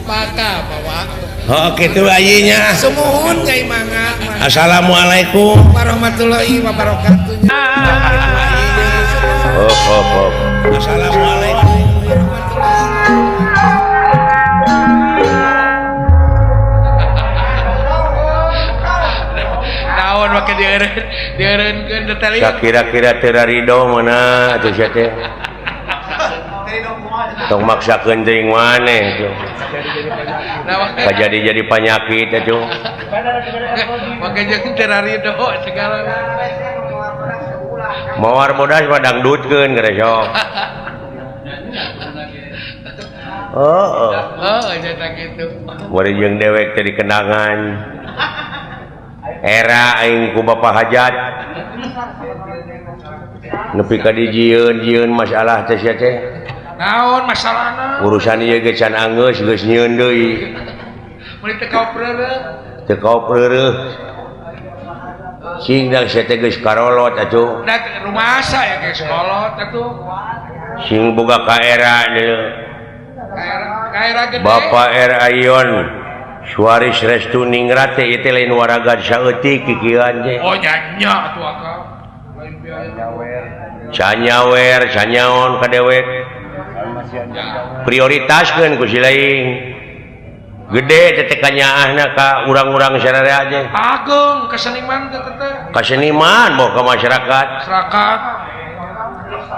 maka bawa oh kitu ayinya sumuhun Nyai Mangga assalamualaikum warahmatullahi wabarakatuh assalamualaikum naon make dieureunkeun teh kira-kira teu ridho mana atuh sia teh tong maksakeun teuing maneh tuh jadi penyakit itu makanya teu ridho segala mawar bodas mah dangdutkeun geus sok nyata gitu bari jeung dewek teh dikenangan era aing ku bapak hajat nepi ka dijieun masalah teh sia teh naon masalahna urusan ieu ge can anggeus geus nyieun deui meuli teu kaopreureuh teu kaopreureuh sing da sia teh geus karolot atuh da rumasa ya geus kolot atuh sing boga ka era deui kaera gede Bapak Ayon Suaris Restu Ningrat teh ieu lain waragad saeutik kikian teh oh nyanya atuh akal lain biaya canyawer canyaon ka dewek prioritaskeun ku si lain gede teh kanyaahna ka urang-urang sararea aja ageng ka seniman teh ka seniman bawa ka masyarakat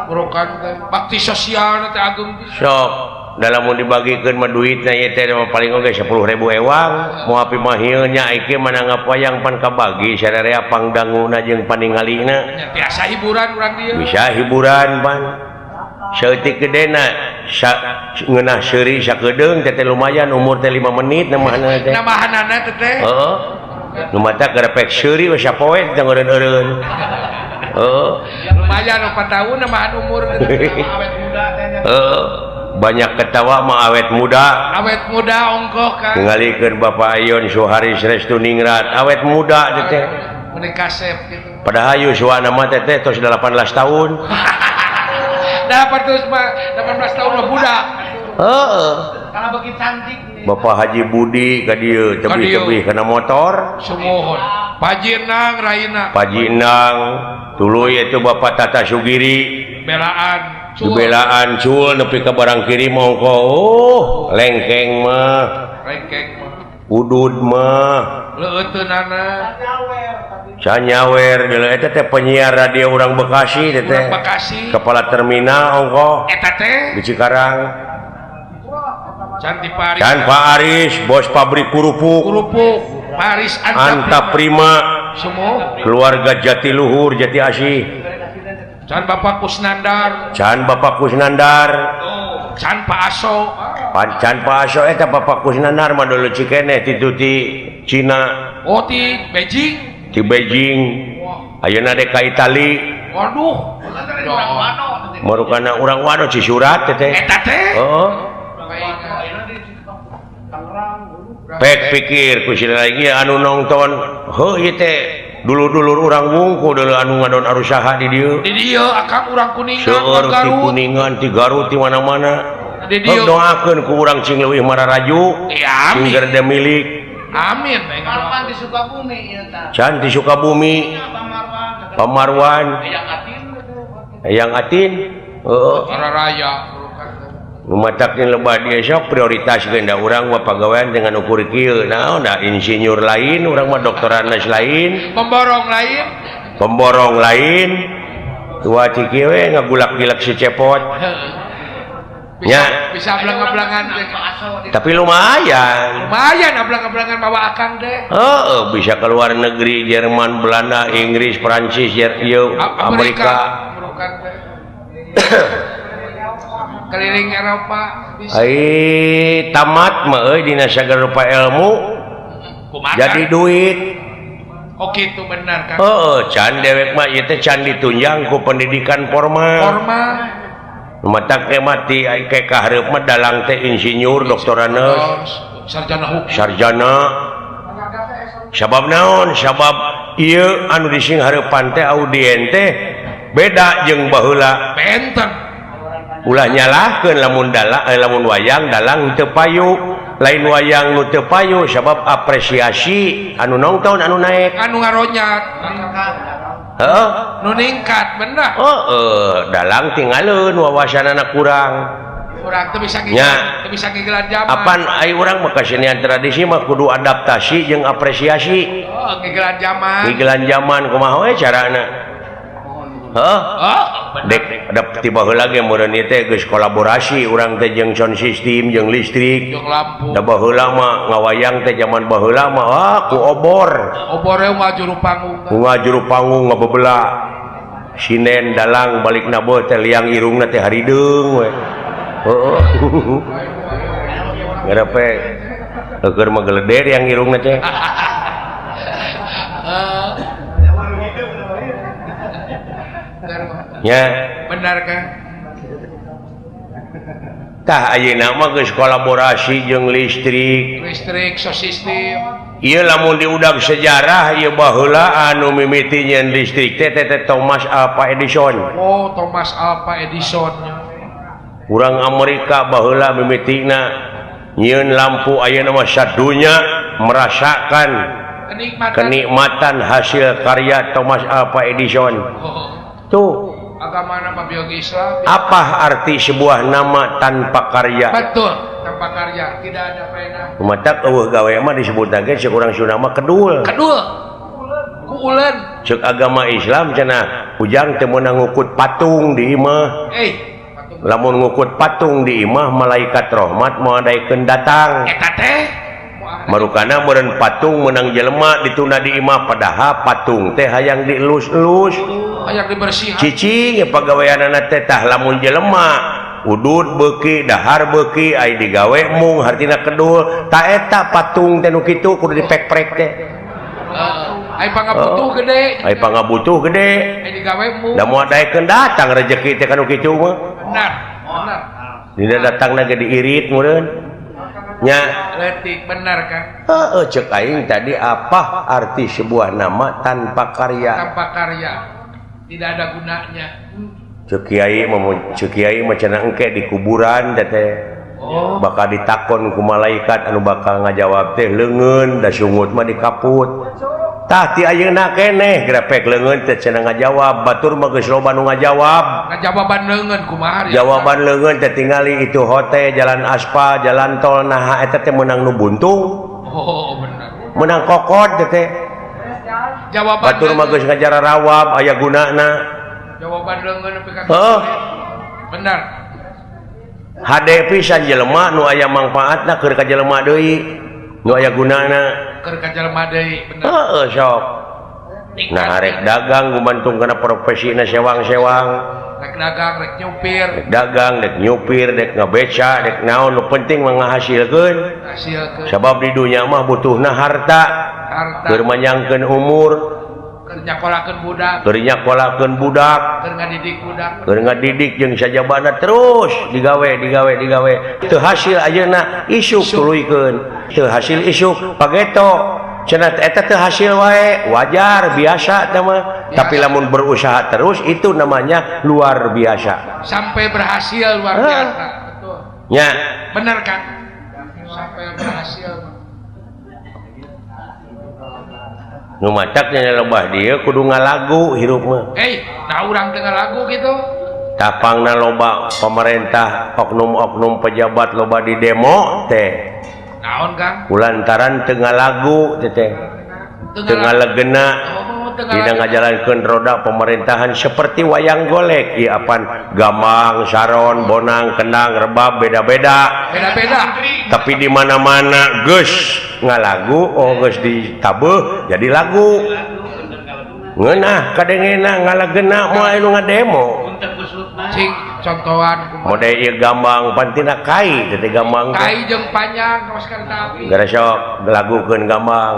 burokan teh bakti sosial teh ageng sok dalam mau dibagikeun mah duitna ieu teh paling oge 10.000 ewang mau api mah ieu nya iki manangap wayang pan kabagi sararea pangdanguna jeung paningalina biasa hiburan urang dieu bisa hiburan pan saeutik gedena ngeunah seuri sakedeung teh lumayan umur teh 5 menit namahna teh namahanana teh heeh nu mata garepek seuri we sapoe teh ngeureun-eureun heeh lumayan 4 tahun namahan umur awet muda teh banyak ketawa mah awet muda ongkoh kan ngalikeun Bapak Ayon Suharis Restu Ningrat awet muda teh menikah sep gitu padahal yuswana mah teh tos 18 tahun dapat terus mah 18 tahun mah budak heeh kana beuki cantik Bapak Haji Budi ka dieu tebih-tebih kana motor sumuhun Pajinang Raina Pajinang tuluy itu Bapak Tata Sugiri belaan cul nepi ka barang kiri mongko lengkeng mah udud mah leuteunana canyawer deuleu eta teh penyiar radio urang Bekasi teh kepala terminal ongko eta teh di Cikarang Can Pak Aris bos pabrik kurupuk Paris Anta Prima keluarga Jatiluhur Jati Asih Can Bapak Kusnandar Can Pak Aso eta Bapak Kusnandar mah dulu cikene ti Cina ti Beijing ti Beijing ayeuna de ka Itali waduh marukana urang wano Cisurat teh eta teh heeh pek pikir ku si lagi anu nonton heuh ieu teh dulu-dulur orang wungku dulu anu ngadon arusaha di dieu akang urang kuningan seueur ti kuningan ti Garut ti mana-mana doakeun ku urang cing leuwih mararaju amin gerde milik amin Marwan di Sukabumi ieu tah can di Sukabumi Pamarwan yang atin raya Matakin lebah dia sok prioritas genda orang mah pagawean dengan ukur kieu naon da insinyur lain urang mah doktoranas lain pemborong lain tua ti kieu we ngagulak-gilak si cepot nya bisa belang-belangan tapi lumayan belang-belangan bawa akang deh bisa keluar negeri Jerman Belanda Inggris Prancis Amerika keliling Eropa bisa. Tamat mah dina sagala rupa ilmu jadi duit itu benar kan can dewek mah ieu teh can ditunjang ku pendidikan formal matak teh mati ke kahareup mah dalang teh insinyur doktoraneus sarjana sabab naon sabab ieu anu dising hareupan teh audien teh beda jeung baheula benten ulah nyalahkeun lamun wayang dalang teu payu lain wayang nu teu payu sabab apresiasi anu nongton anu naek anu ngaronyat heeh nu ningkat bener dalang tinggalin wawasanana kurang teu bisa ngigelan zaman apan ai urang mah kasenian tradisi mah kudu adaptasi jeung apresiasi ngigelan zaman kumaha we carana dek ada tiba heula ge meureun ieu teh geus kolaborasi urang teh jeung sound system jeung listrik jeung lampu da baheula mah ngawayang teh zaman baheula mah ku obor mah juru panggung juru panggung ngabebeula sinen dalang balikna beuh teh liang irungna teh harideung we heeh ngarepe keur mah geledder yang irungna teh nya benar kan tah ayeuna mah geus kolaborasi jeung listrik sound system ieu lamun diudag sejarah ieu baheula anu mimiti nyeun listrik teh Thomas Alva Edison Thomas Alva Edison urang Amerika baheula mimitina nyieun lampu ayeuna mah sadunya merasakan kenikmatan hasil karya Thomas Alva Edison tuh agamana mah biologi Islam apa arti sebuah nama tanpa karya betul tanpa karya tidak ada faedah matak eueuh gawe mah disebutna ge ceuk urang Sunda mah kedul ku uleun ceuk agama Islam cenah ujang teu meunang ngukut patung di imah lamun ngukut patung di imah malaikat rahmat moal daekeun datang eta teh marukana meureun patung meunang jelema ditunda di imah padahal patung teh hayang dielus-elus hayang dibersihan cicing pagaweanana teh tah lamun jelema udud beuki dahar beuki ai digawe mung hartina kedul ta eta patung teh nu kitu kudu dipek-prek teh ai pangabutuh gede ai digawe mung da moal daekeun datang rezeki teh kanu kitu mah benar dina datangna ge diirit meureun nya letik benar kan cek aing tadi apa arti sebuah nama tanpa karya tidak ada gunanya cek kiai mah cenah engke di kuburan teh bakal ditakon ku malaikat anu bakal ngajawab teh leungeun da sungut mah dikaput tah ti ayeuna keneh grepek leungeun teh cenah ngajawab batur mah geus loba nu ngajawab ngajawaban leungeun kumaha jawaban leungeun teh tingali itu hotel jalan aspal jalan tol nah eta teh meunang nu buntung bener meunang kokot teh jawaban batur mah geus ngajararawab aya gunana jawaban leungeun nepi ka bener hade pisan jelema nu aya mangpaatna keur ka jelema deui nu aya gunana keur ka jelema deui bener sok nah rek dagang gumantung kana profesina sewang-sewang rek dagang rek nyupir dek ngabeca dek naon nu penting mah ngahasilkeun sabab di dunya mah butuhna harta keur manyangkeun umur keur nyakolakeun budak keur ngadidik jeung sajabana terus digawe teu hasil ayeuna isuk tuluykeun teu hasil isuk pageto cenah eta teu hasil wae wajar biasa teh mah tapi lamun berusaha terus itu namanya luar biasa sampai berhasil luar biasa betul nya bener kan sampai berhasil nu macaknya lobah dia kudu ngalagu hirup mah nah urang dengar lagu gitu tapangna loba pemerintah oknum-oknum pejabat loba di demo teh naon Kang kulantaran teu ngalagu teh teu ngalegena dina ngajalankeun roda pemerintahan seperti wayang golek ieu apan gamang saron bonang kendang rebab beda-beda tapi di mana-mana geus ngalagu geus ditabeuh jadi lagu ngeunah kadengena ngalegena moal anu ngademo cing contohan mode ieu gambang pantina kai teh gambang kai jeung panjang kaos kareta api gara sok lagukeun gambang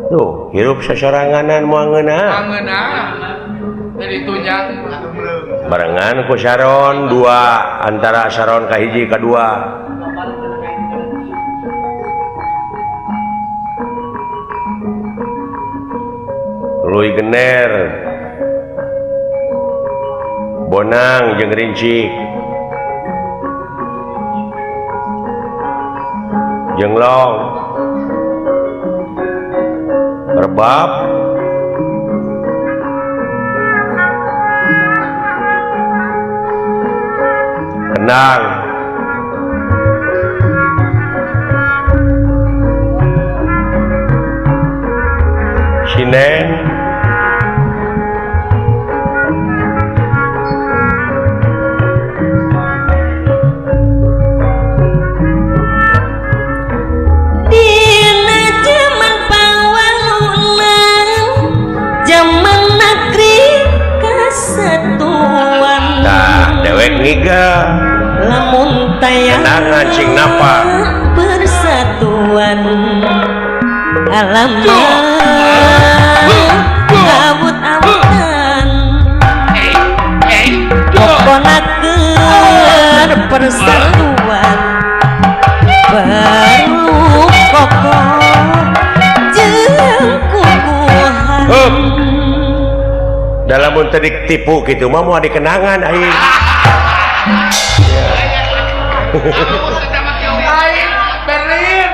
tuh hirup sasoranganan moal ngeunah jadi tunjang barengan ku saron dua antara saron ka hiji ka dua luy gener bonang jeung rincik jenglong rebab kendang sineng ngiga lamun tayang kenangan cing napa persatuan alamat kabut awan kokonakeun persatuan baru kokoh jeung kukuhan dalam tedik tipu gitu mah mau dikenangan aing aing Berlin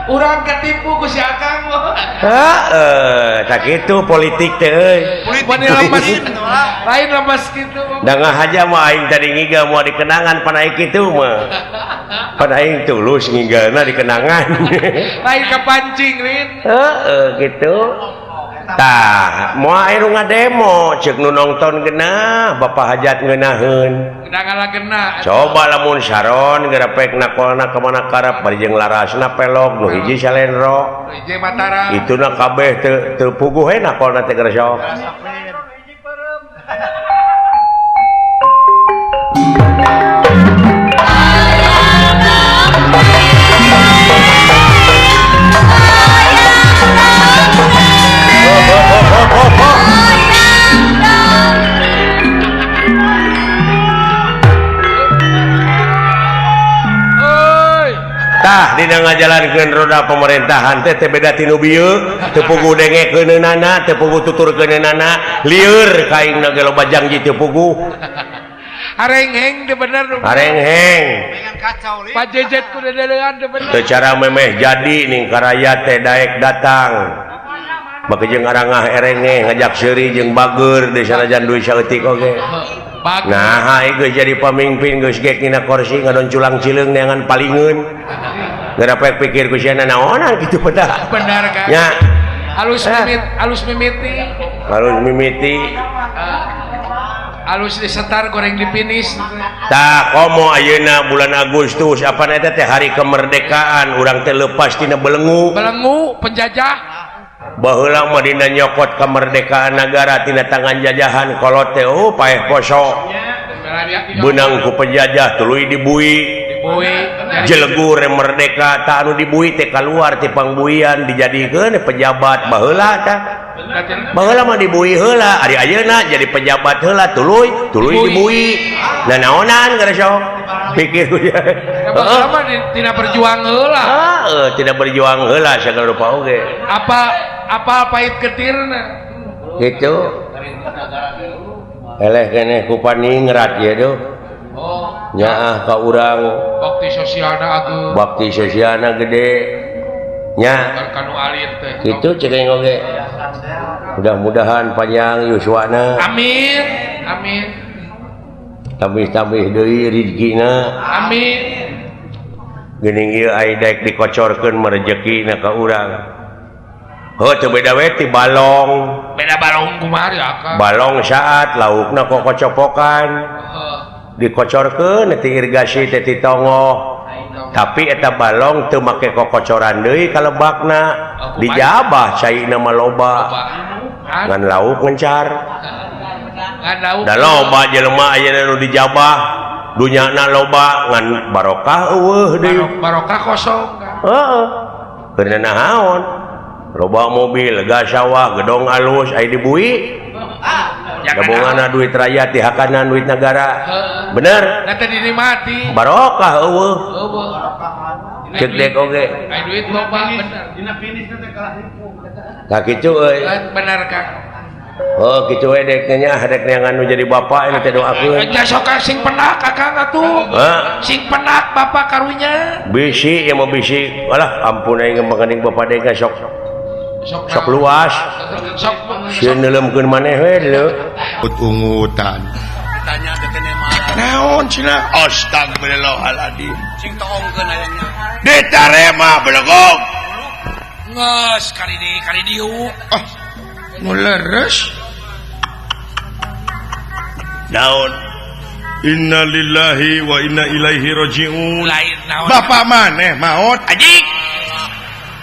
urang ketipu ku si Akang tak gitu politik teh euy lain lemas gitu dangah aja mah aing tadi ngiga mau dikenangan pan aing kitu mah pan aing tulus ngigana dikenangan lain kepancing Rin gitu tah moal aya nu ngademo ceuk nu nongton geunah bapak hajat ngeunaheun gena coba lamun saron gerepek nakolna kemana karep bari jeung larasna pelok nu hiji salenro hiji Mataram ituna kabeh teu puguh he nakolna teh geresok tah dina ngajalankeun roda pemerintahan teh beda tinu bieu teu puguh dengekeunana teu puguh tuturkeunana lieur kaingna ge loba janji teu puguh harengheng teh bener harengheng Pak Jejet ku dedeuan teh bener teu cara memeh jadi ning karaya teh daek datang make jeung arangah erenge ngajak seuri jeung bager di sanajan duit saeutik oge nah geus jadi pamimpin geus gek dina kursi ngadon culang cileung neangan palingeun gerapek pikir ku sia naonan kitu peda bener kan nya halus mimiti halus disetar goreng dipinis tah komo ayeuna bulan Agustus apa eta teh hari kemerdekaan urang teh leupas tina belenggu penjajah baheula mah dina nyokot kemerdekaan negara tina tangan jajahan kolot teh paeh poso beunang ku penjajah tuluy dibui jelegur merdeka tak anu dibui teh keluar ti pangbuian dijadikeun pejabat baheula tah baheula mah dibui heula ari ayeuna jadi pejabat heula tuluy dibui nah naonan gara sok pikir baheula mah tina berjuang heula tidak berjuang heula sagala rupa oge apa pahit ketirna gitu eleh keneh ku paninggrat ye tuh nyaah ka urang bakti sosialna gede nya kanu alir teh kitu cekeng oge mudah-mudahan panjang yuswana amin tambih deui rezekina amin geuning ieu aya daek dikocorkeun merejekina ka urang teu beda we ti balong kumari akang balong saat laukna kok kocopokan dikocorkeun ti irigasi teh ti tongo tapi eta balong teu make kokocoran deui kalebakna dijabah caina mah loba ngan lauk ngencar da loba jelema ayeuna nu dijabah dunyana loba ngan barokah eueuh deui barokah kosong heeh keur nahaon loba mobil gas sawah gedong alus aya dibui gabunganna duit rakyat dihakanan duit negara bener eta dinikmati barokah eueuh cek dek oge aya duit loba bener Dina finish teh kalah hipu. tah kitu euy bener Kang oh kitu we dek nya hadek anu jadi bapak ini teh doakeun nya sok sing penak Kakang atuh sing penak bapak karunya bisi ya mau bisi alah ampun aing manganding bapak dek sok luas sieun neuleumkeun maneh we leu ungutan Tanya ke kene mah. naon cenah astagfirullahaladzim Sing toongkeun aya nya. ditarema belegog geus kali diu nu leres naon innalillahi wa inna ilaihi rajiun lain naon bapak maneh maot anjing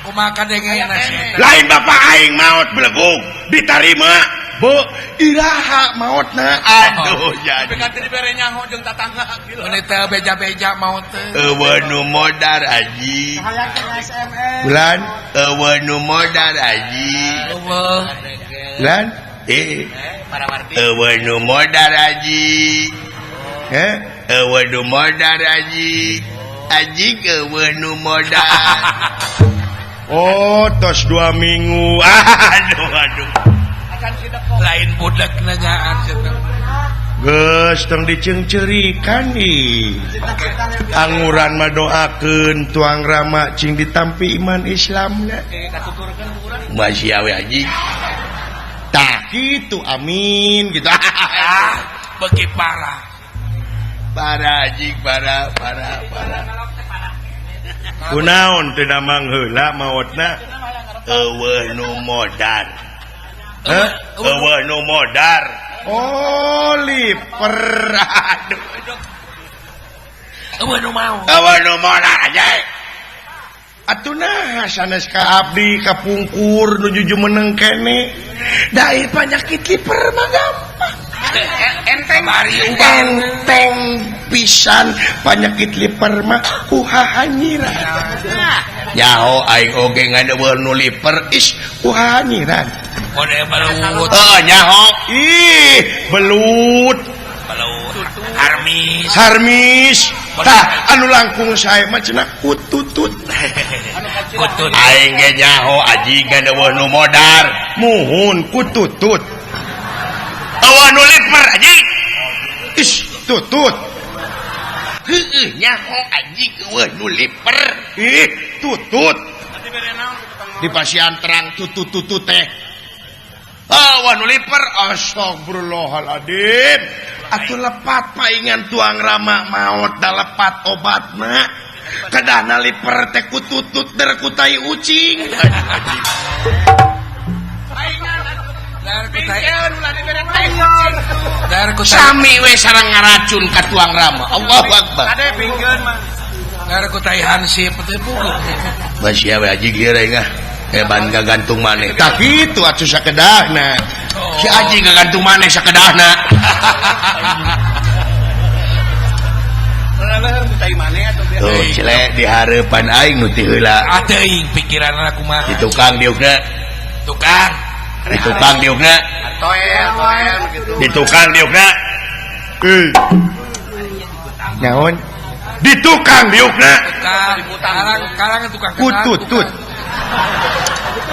kumaha kadengena sih lain bapak aing maot belegog ditarima bu iraha maotna aduh jadi Ganti dibere nyaho jeung tatangga kieu. ini teh beja-beja mau teh eueuh nu modar aji Hayakeun SMS. bulan eueuh nu modar aji eueuh bulan Para warti. eueuh nu modar aji eueuh nu modar aji aji eueuh nu modar oh tos 2 minggu aduh Akan kita kok. lain budak nanyaan cenah geus tong dicengcerikan nih anguran mah doakeun tuang rama cing ditampi iman Islamna Katuturkeun urang. masih awe aji tah kitu amin gitu beki parah aji parah kunaon teu damang heula maotna eueuh nu modar eueuh nu modar oh liper aduh eueuh nu mau eueuh nu modar aja atuh nah sanes ka abdi kapungkur nuju meneng kene dai penyakit liper mah gampang enteng bari enteng pisan penyakit liper mah kuhahanyiran nyaho aing oge ngadeueuh nu liper is kuhahanyiran mode balut nyaho ih belut harmis tah anu langkung sae mah cenah kututut kutut aing ge nyaho aji ngadeueuh nu modar muhun kututut eueuh nu liper aji is tutut heueuh nyaho aji eueuh nu liper ih tutut di pasian terang tutut teh eueuh nu liper astagfirullahaladzim atuh lepat paingan tuang rama maot da lepat obatna kadahna liper teh kututut der kutai ucing sami we sareng ngaracun ka tuang rama Allahu akbar Ade pingkeun mah. gara kutai hansip teh puguh masih we aji geureuy ngah ban gagantung maneh tah kitu atuh sakedahna si aji gagantung maneh sakedahna Leuleuh mutai maneh atuh biar. tuh cile di hareupan aing nu ti heula teuing pikiranna kumaha di tukang diukna tukang di tukang diukna toel gitu. di tukang diukna naon di tukang diukna Karang tukang tutut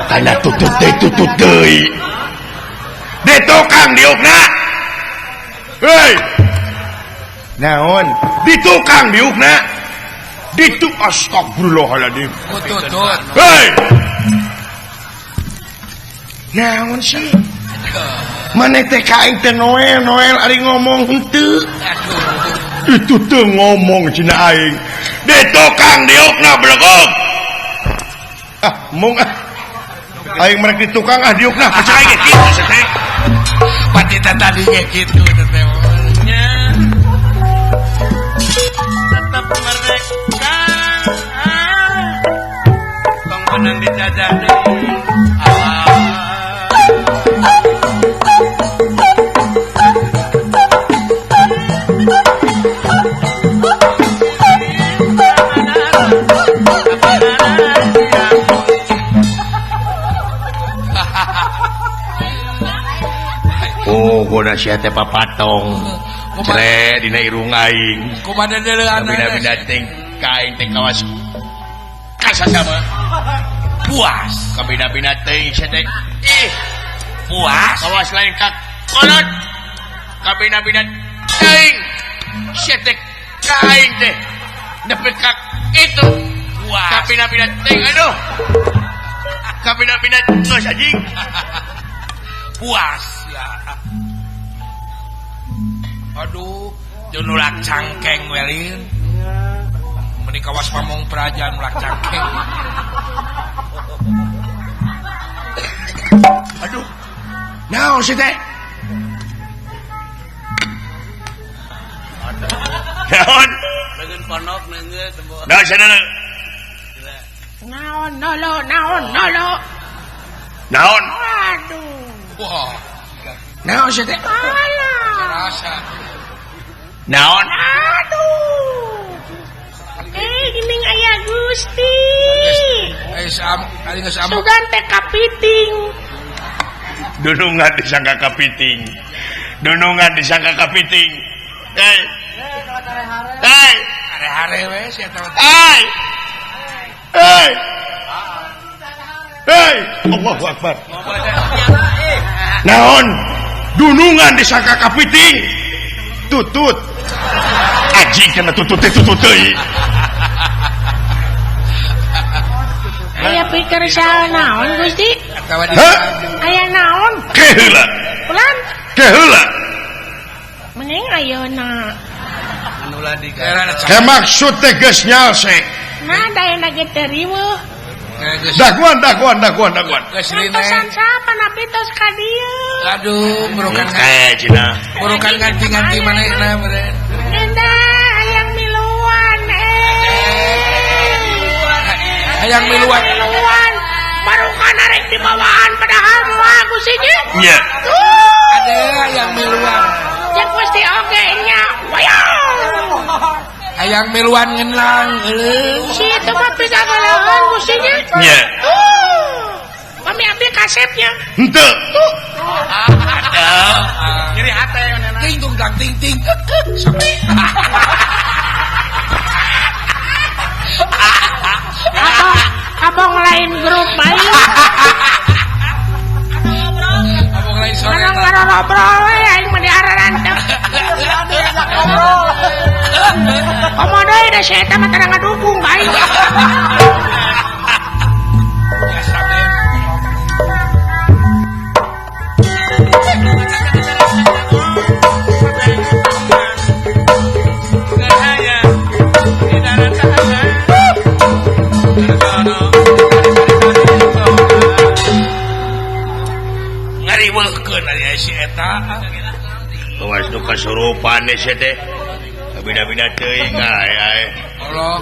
tanya tutut deui di tukang diukna hei naon di tukang diukna di astagfirullahaladzim tutut. hei naon sih mana teh kaing teh Noel ari ngomong henteu itu tuh ngomong cina aing di tukang diukna blegog mung aing merek di tukang diukna percaya ge kitu teh Pati tadi kayak gitu teh. Tetap merdeka. Tong menang dijajah deui. Goda sia teh papatong cere dina irung aing Kumaha deuleuan bina-bina teh kaing teh kawas kasasama puas kabina-bina teh sia teh puas kawas lain ka kolot kabina-bina teh sia teh kaing teh nepi ka itu puas kabina-bina teh aduh kabina-bina geus anjing puas ya. Aduh, junulak cangkeng welin. Meni kawas pamong prajan ulak cangkeng. aduh naon sih teh naon Leun ponok neungeut tembok. naon cenah Naon nolo. naon Aduh. Wah, naon sih teh rasa. naon Aduh. Geuning aya Gusti. Ari geus am. Sugan teh kapiting. dunungan disangka kapiting hei Hare-hare we sia teh. hei Allahu Akbar naon dunungan disangka kapiting tutut anjing kena tutut teh Aya pikir saha naon Gusti? Kawa di. hah Aya naon? keheula Ulan keheula mending ayeuna. Anu ladi ke maksud teh geus nyalse Nah, dayana ge teu riweuh. daguan Geus rine. Pesan siapa nabi tos ka dieu? Aduh, burukan cina burukan ganti-ganti manehna meureun. Enda hayang miluan Hayang miluan. baru kan arek dibawaan padahal moal Gusti ge. nya Ada hayang miluan. Jeung Gusti oge nya. Wayang. Hayang miluan ngenlang eueuh. Situ mah pigagalahan Gusti ge. nya Kami ambil kasepnya. henteu Nyeri hate nana. Ting tung dang ting ting. Abang lain grup bayi. Abang lain sore. Orang ngarobrol we aing mah diararantep. Komodo da saya eta mah tara ngadukung ka aing. Biasa teh. Ngariweuhkeun ari si eta. Awas nu kasurupan sia teh bina-bina teuing ae Allah.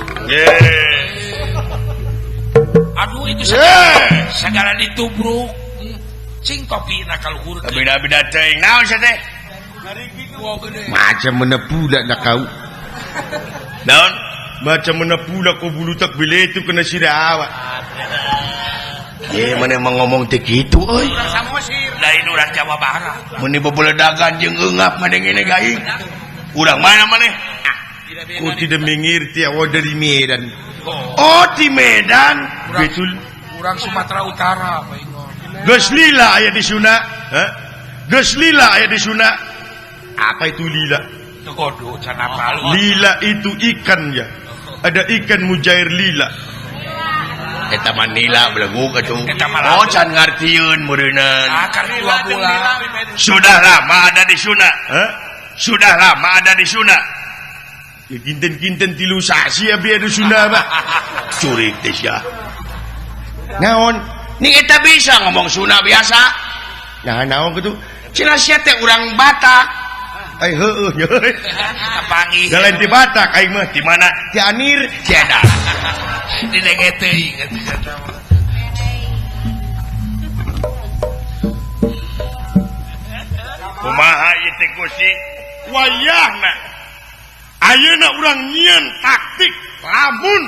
Aduh itu segala ditubruk. Cing kopi nakal hurkeun. bina-bina teuing naon sia teh Wah gede. macam menepu dak nakau naon macam menepu dak ku bulu tak bile itu kena sirawa mana emang ngomong teh gitu euy. Urang Samosir. Lain urang Jawa Barat. Mun bebeledagan jeung eungap madeng ini gaing. Urang mana maneh? Ku tidak mengir ti awo dari Medan. Oh, di Medan. Betul. Urang Sumatera Utara bae. Geus lila aya di Sunda. Hah? Geus lila aya di Sunda. Apa itu lila? Kodo cenah palu. Lila itu ikan ya. Ada ikan mujair lila. Eta mah nila beleguk atuh. Oh, can ngartieun meureunnan. Akar 2 bulan. Sudah lama ada di Sunda. Hah? Sudah lama ada di Sunda. Ya kinten-kinten 3 sasi abi ada Sunda mah. Curik teh sia. Naon? Ning eta bisa ngomong Sunda biasa. Nah, naon kitu? Cenah sia teh urang Batak. Ai heueuh nya. Panggih. Jalan di Batak aing mah di mana? Di Anir, di Ada. Di legeteuing. Kumaha ieu teh Gusti? Wayahna ayeuna urang nyieun taktik lamun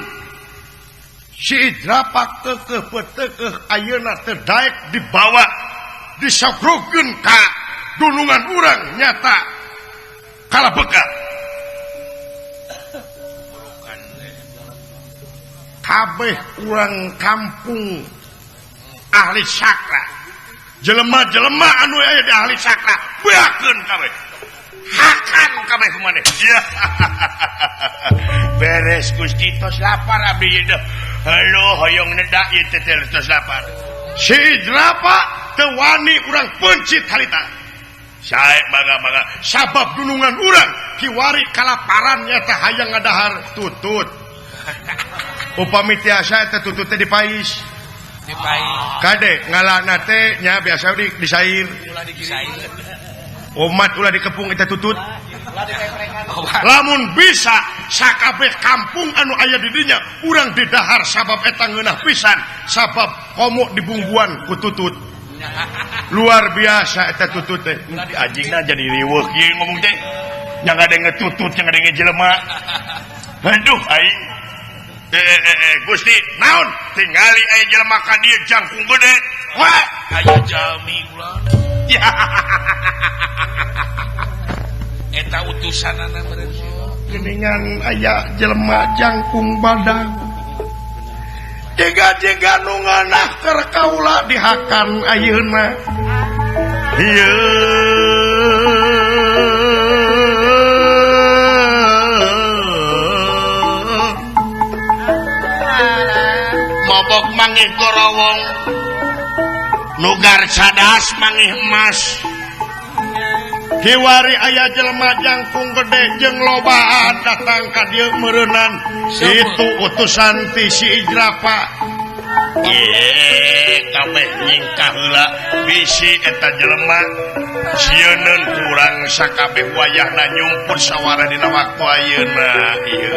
si Idrapak teukeuh peteukeuh ayeuna teu daek dibawa disabrokeun ka dunungan urang nyata kalabeka kabeh urang kampung ahli sakra jelema-jelema anu aya di ahli sakra beakeun kabeh hakan kabeh kumaneh ya beres Gusti tos lapar abdi ieu halo hoyong nedak ieu teh tos lapar si Idrapa teu wani urang pencit harita sae mangga-mangga sabab dunungan urang kiwari kalaparan nya teh hayang ngadahar tutut upami tiasa teh tutut teh dipais kade ngalana teh nya biasa disair umat ulah dikepung eta tutut lamun bisa sakabeh kampung anu aya di dinya urang didahar sabab eta ngeunah pisan sabab komo dibungbuan ku tutut luar biasa eta tutut teh anjingna jadi riweuh ieu ngomong teh nya ngade ngetutut nya ngade ngejelema aduh aing Gusti naon tingali aya jelema ka dieu jangkung gede wah Aya jalmi ulah. Eta utusanana meureun. geningan aya jelema jangkung badag jega-jega nu nganah keur kaula dihakan ayeuna Mobok mangih gorowong. nugar cadas mangih emas kiwari aya jelema jangkung gede jeung lobaan datang ka dieu meureunnan itu utusan ti si Idrapa kabeh nyingkah heula bisi eta jelema sieun kurang sakabeh wayahna nyumput sawara dina waktu ayeuna ieu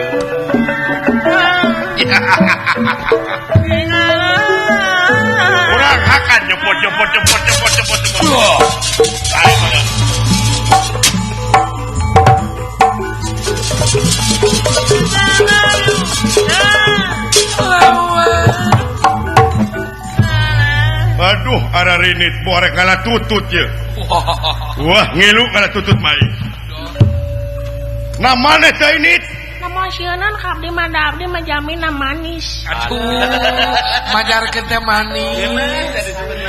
urang hakan jepot ayo mangga aduh ara rinit borek kala tutut ye wah ngilu kala tutut mai namane teh ini Nama sieun kabdi mah abdi mah jamina manis. Aduh, majarkeun teh manis.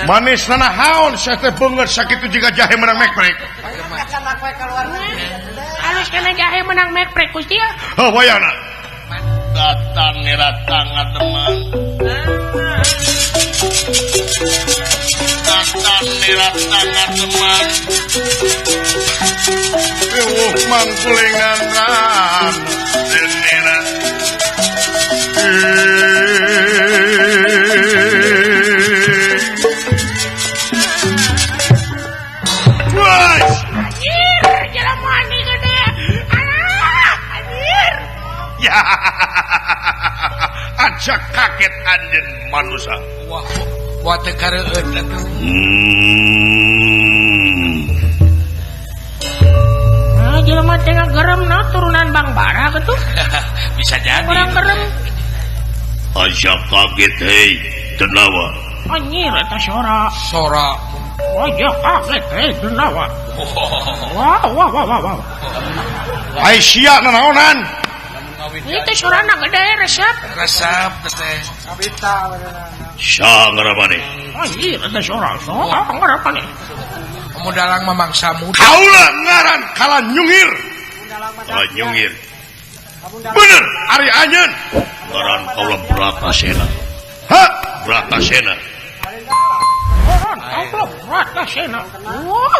manis nanahaun saya teh beungeut sakitu jiga jahe menang mekrek Halus kana jahe menang mekrek Gusti ya. heuh wayahna Datang niratang ngademan. Datang niratang ngademan. eueuh mangkulingan ran Denera. wah Anjir, jelema ni gede. Alah, anjir. ya aja kaget anjeun manusia Wah teh kareueun atuh. Nah, jelema teh ngageremna turunan Bang Bara gitu. Bisa jadi. Orang gerem. aja kaget hei tenawa Anjir eta sora. Sora. Wajah kaget denawa. Wah. Ai sia nanaonan. Itu sorana gede resep. Resep teh. Sa ngaramane. Anjir eta sora. Sora ngarapane. Kamu dalang mamangsa muda. Kaula ngaran kala nyungir. Kala nyungir. Bener ari anjeun. Ngaran kaula Bratasena. Ha, Bratasena. Allah Bratasena. Wah.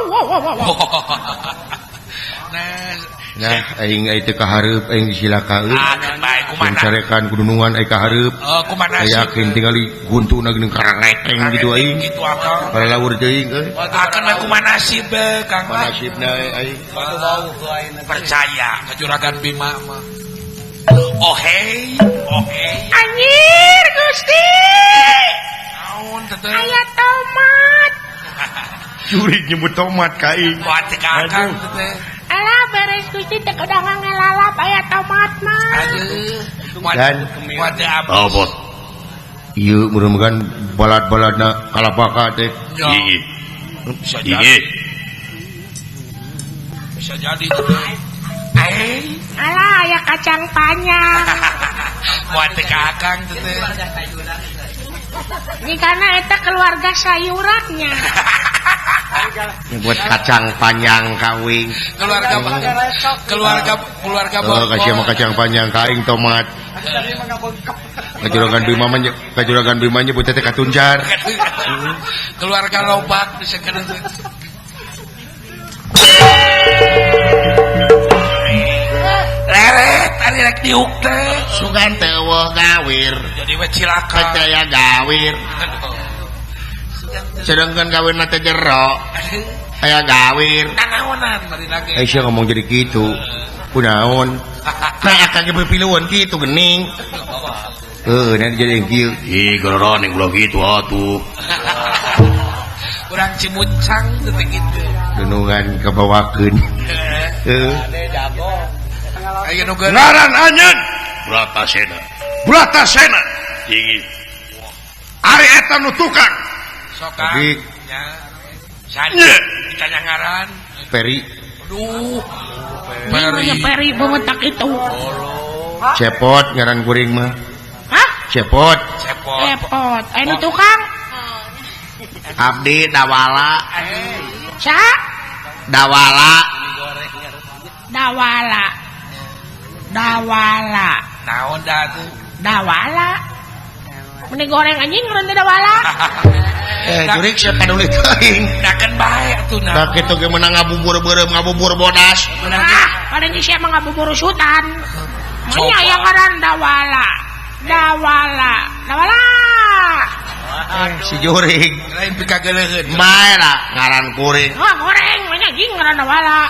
Nah, aing teh kahareup aing disilakan. Baik kumaha. Mencarekan gunungan aing kahareup. Kumaha Aya yakin tingali guntuna geuning kareteng gitu aing. Gitu akang. Para lawur teuing Akan mah kumaha nasib Kang. Nasibna aing. Percaya ke Juragan Bima mah. Oh hey. Anjir Gusti. Naon teh? Aya tomat. Curi nyebut tomat ka aing. Kuat Kang teh. Alah beres Gusti teh kudangan ngelalap aya tomat mah. Aduh. Dan Kuat Apa? ieu mudah-mudahan balad-baladna kalapaka teh. Gigi. Bisa Gigi. jadi. Bisa jadi teh. Alah aya kacang panjang. Kuat Kang teh. Ini karena eta keluarga sayurannya. Buat kacang panjang kawing. Keluarga Kasih mah kacang panjang ka aing tomat. Kajuragan Bima nyebut teh katunjar. Keluarga lobak bisa kena. Leret tadi rek diuk teh. Sugan teh eueuh gawir. Jadi we cilaka. Percaya gawir. Sedangkan gawirna teh jero. Aya gawir. Nanaonan bari lagi. Aisyah ngomong jadi gitu. Kunaon? Nah akang ge piluan kitu geuning. Nanti jadi kieu. Ih, gara-gara ning ulah gitu atuh. Urang cimuncang teh gitu. Denungan kabawakeun. Aya nu geus. Ngaran anjeun Bratasena. Gigi. Ari eta nu tukang. Sokan. Tapi Ya. San. Nya. Ditanya ngaran. Peri Aduh. Namanya Peri bemetak itu. cepot ngaran kuring mah. Hah? Cepot. Cepot. Cepot. Anu tukang. Abdi Dawala. Sa? Dawala. Dawala. Naon dah tuh? Dawala. Meni goreng anjing ngaran teh Dawala. Jurik siapa nulis teuing. Dakan bae atuh Da nah. kitu ge meunang ngabubur bodas. Ah, paling geus siapa ngabubur sutan. Nya aya ngaran Dawala. Si Jurik. Lain pikageuleun. Mae lah ngaran kuring. Wah, goreng mah anjing ngaran Dawala.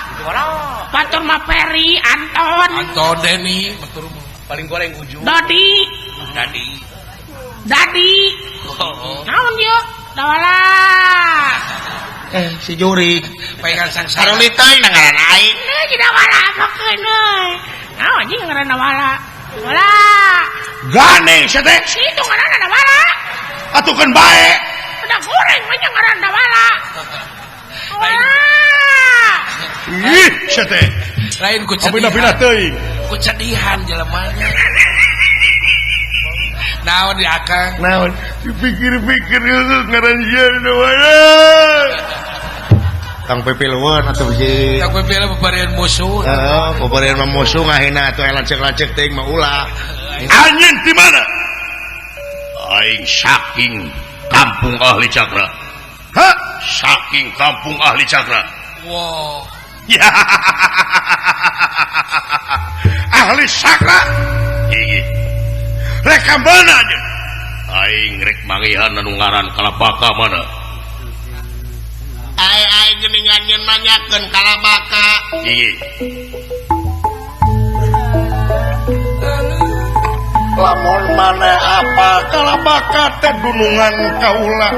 Batur mah Peri, Anton, Anton Deni batur Paling goreng ujung. Dadi. Oh. Naon dia? Dawala. Si Jurik. Pengen sangsara. Saruli teuing na ngaran aing. Ini Dawala pakeun euy. Naon anjing ngaran Dawala? Dawala. Gane sia teh. Situ ngaran Dawala. Atukeun bae. Udah goreng mah nya ngaran Dawala. Dawala. Ih, sia teh. Lain ku Abina-bina teuing. Ku cedihan jelemanya. Naon di akang? Naon? Dipikir-pikir ngaran sia Dawala. Kang Pepileueun atuh si. Aku pilih pemberian musuh. Pemberian mah musuh ngahina atuh lacek-lacek teuing mah ulah. Anjeun di mana? Aing saking kampung ahli cakra. Hah? Saking kampung ahli cakra. Wow. Ya. Ahli cakra. Gigi. Rek mana aja? Aing rek mangihan anu ngaran kalapaka mana? Aing geuningan nyeun nanyakeun kalabaka. Gigi. Lamun mana apa kalabaka teh dunungan kaula.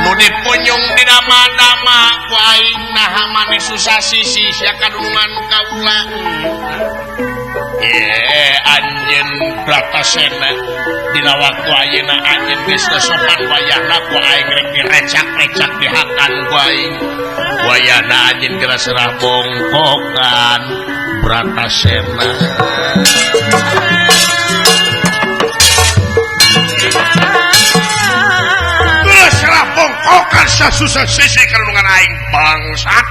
Nu dipunyung di dama-dama ku aing naha manis susah sisi sia kadunungan kaula. Ye, anjeun anjeun Bratasena dina waktu ayeuna anjeun geus teu sopan wayahna ku aing rek direcak-recak dihakan ku aing wayahna anjeun geus serah bongkokan Bratasena geus serah bongkokan sasusah sisi karungan aing bangsat.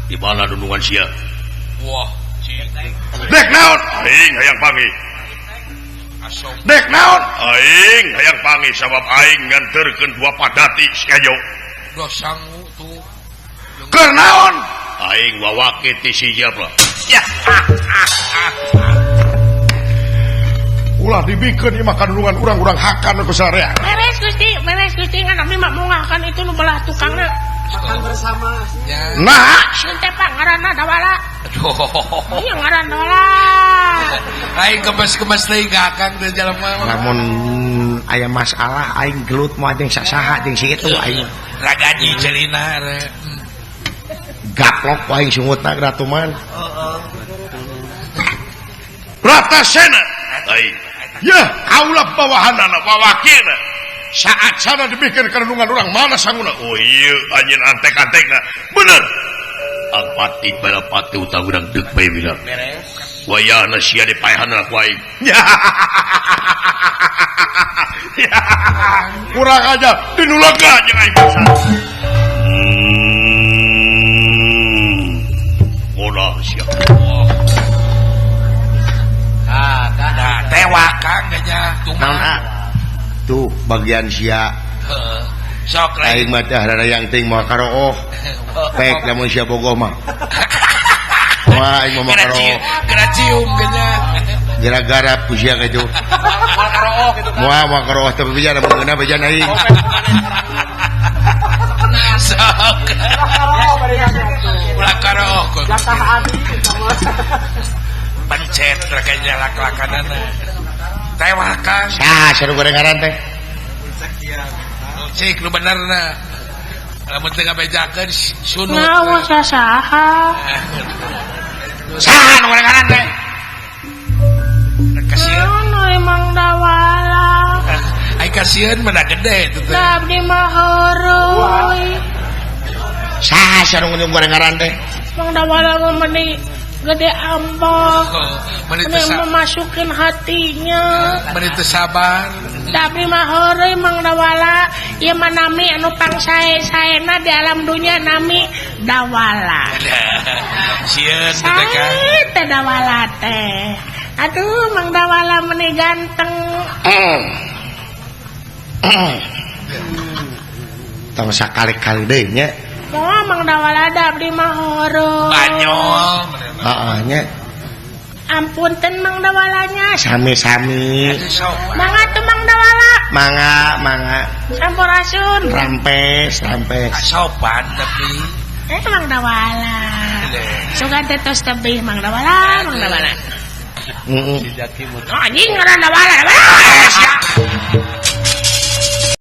Di mana dunungan sia? Wah, dek naon? Aing hayang pangi. Dek naon? Aing hayang pangi sabab aing nganterkeun dua padati sikajo. Udah sangu tuh. Keur naon? Aing wawake ti si Jabla. Ya. Ulah dibikeun ieu mah kadunungan urang-urang hakan ku sarea. Beres Gusti ngan abdi mah mungakan itu nu belah tukangna. Akan bersama. Ya. Nah, Sieun teh Pak ngaranna Dawala. Aduh. Iya ngaran Dawala. Aing kemes-kemes deui ka Akang teh jelema. Lamun aya masalah aing gelut moal jeung sasaha jeung si kitu aing Ragaji celina re. gaplok aing sungutna gratuman. Bratasena. Aing. Ya, kaulah bawahanana wawakina. Saat sana dibikeun kadunungan urang mana sanguna? Oh iya, anjeun antek-antekna. Bener. Alpati balapati utang urang deuk bae bilang. Wayahna sia dipaehanna ku aing. Kurang aja dinulega jeung aing pisan. Moal sia. Nah, tewa Kang nya. Naon tuh bagian sia Sok lain. aing mah teh hararayang ting moal karooh pek lamun sia bogoh mah wah aing mah karooh Kena cium kenya. gara-gara ku sia kitu Mal karooh gitu kan. moal karooh teh bejan mun geuna bejan aing Sok. Ulah karooh kok. Pencet rekanya lak-lakanana. Tewa Kang. seru gorengan teh Cik lu benerna. Lamun teu ngabejakeun sunut. Naon sasaha? saha nu gorengan teh Kasieun. Naon emang Dawala? Ai kasieun mah da gede itu teh. Abdi mah heureui. saha seru gorengan teh Mang Dawala mah meni gede ambok. Meni Meni memasukin hatinya. sabar. Tapi mah heureui Mang Dawala, ieu mah nami anu pangsae-saena di alam dunia nami Dawala. Sieun teh Kang. Sae teh Dawala teh. Aduh Mang Dawala meni ganteng. tong sakali-kali deui nya Oh Mang Dawala da abdi mah heureui. Banyol. heeh nya Ampunten Mang Dawalanya. sami-sami Mangga tuh Mang Dawala. mangga Sampurasun. rampes Sopan tapi. Mang Dawala. Sugan tetos tebih Mang Dawala. heeh Oh anjing ngaran Dawala.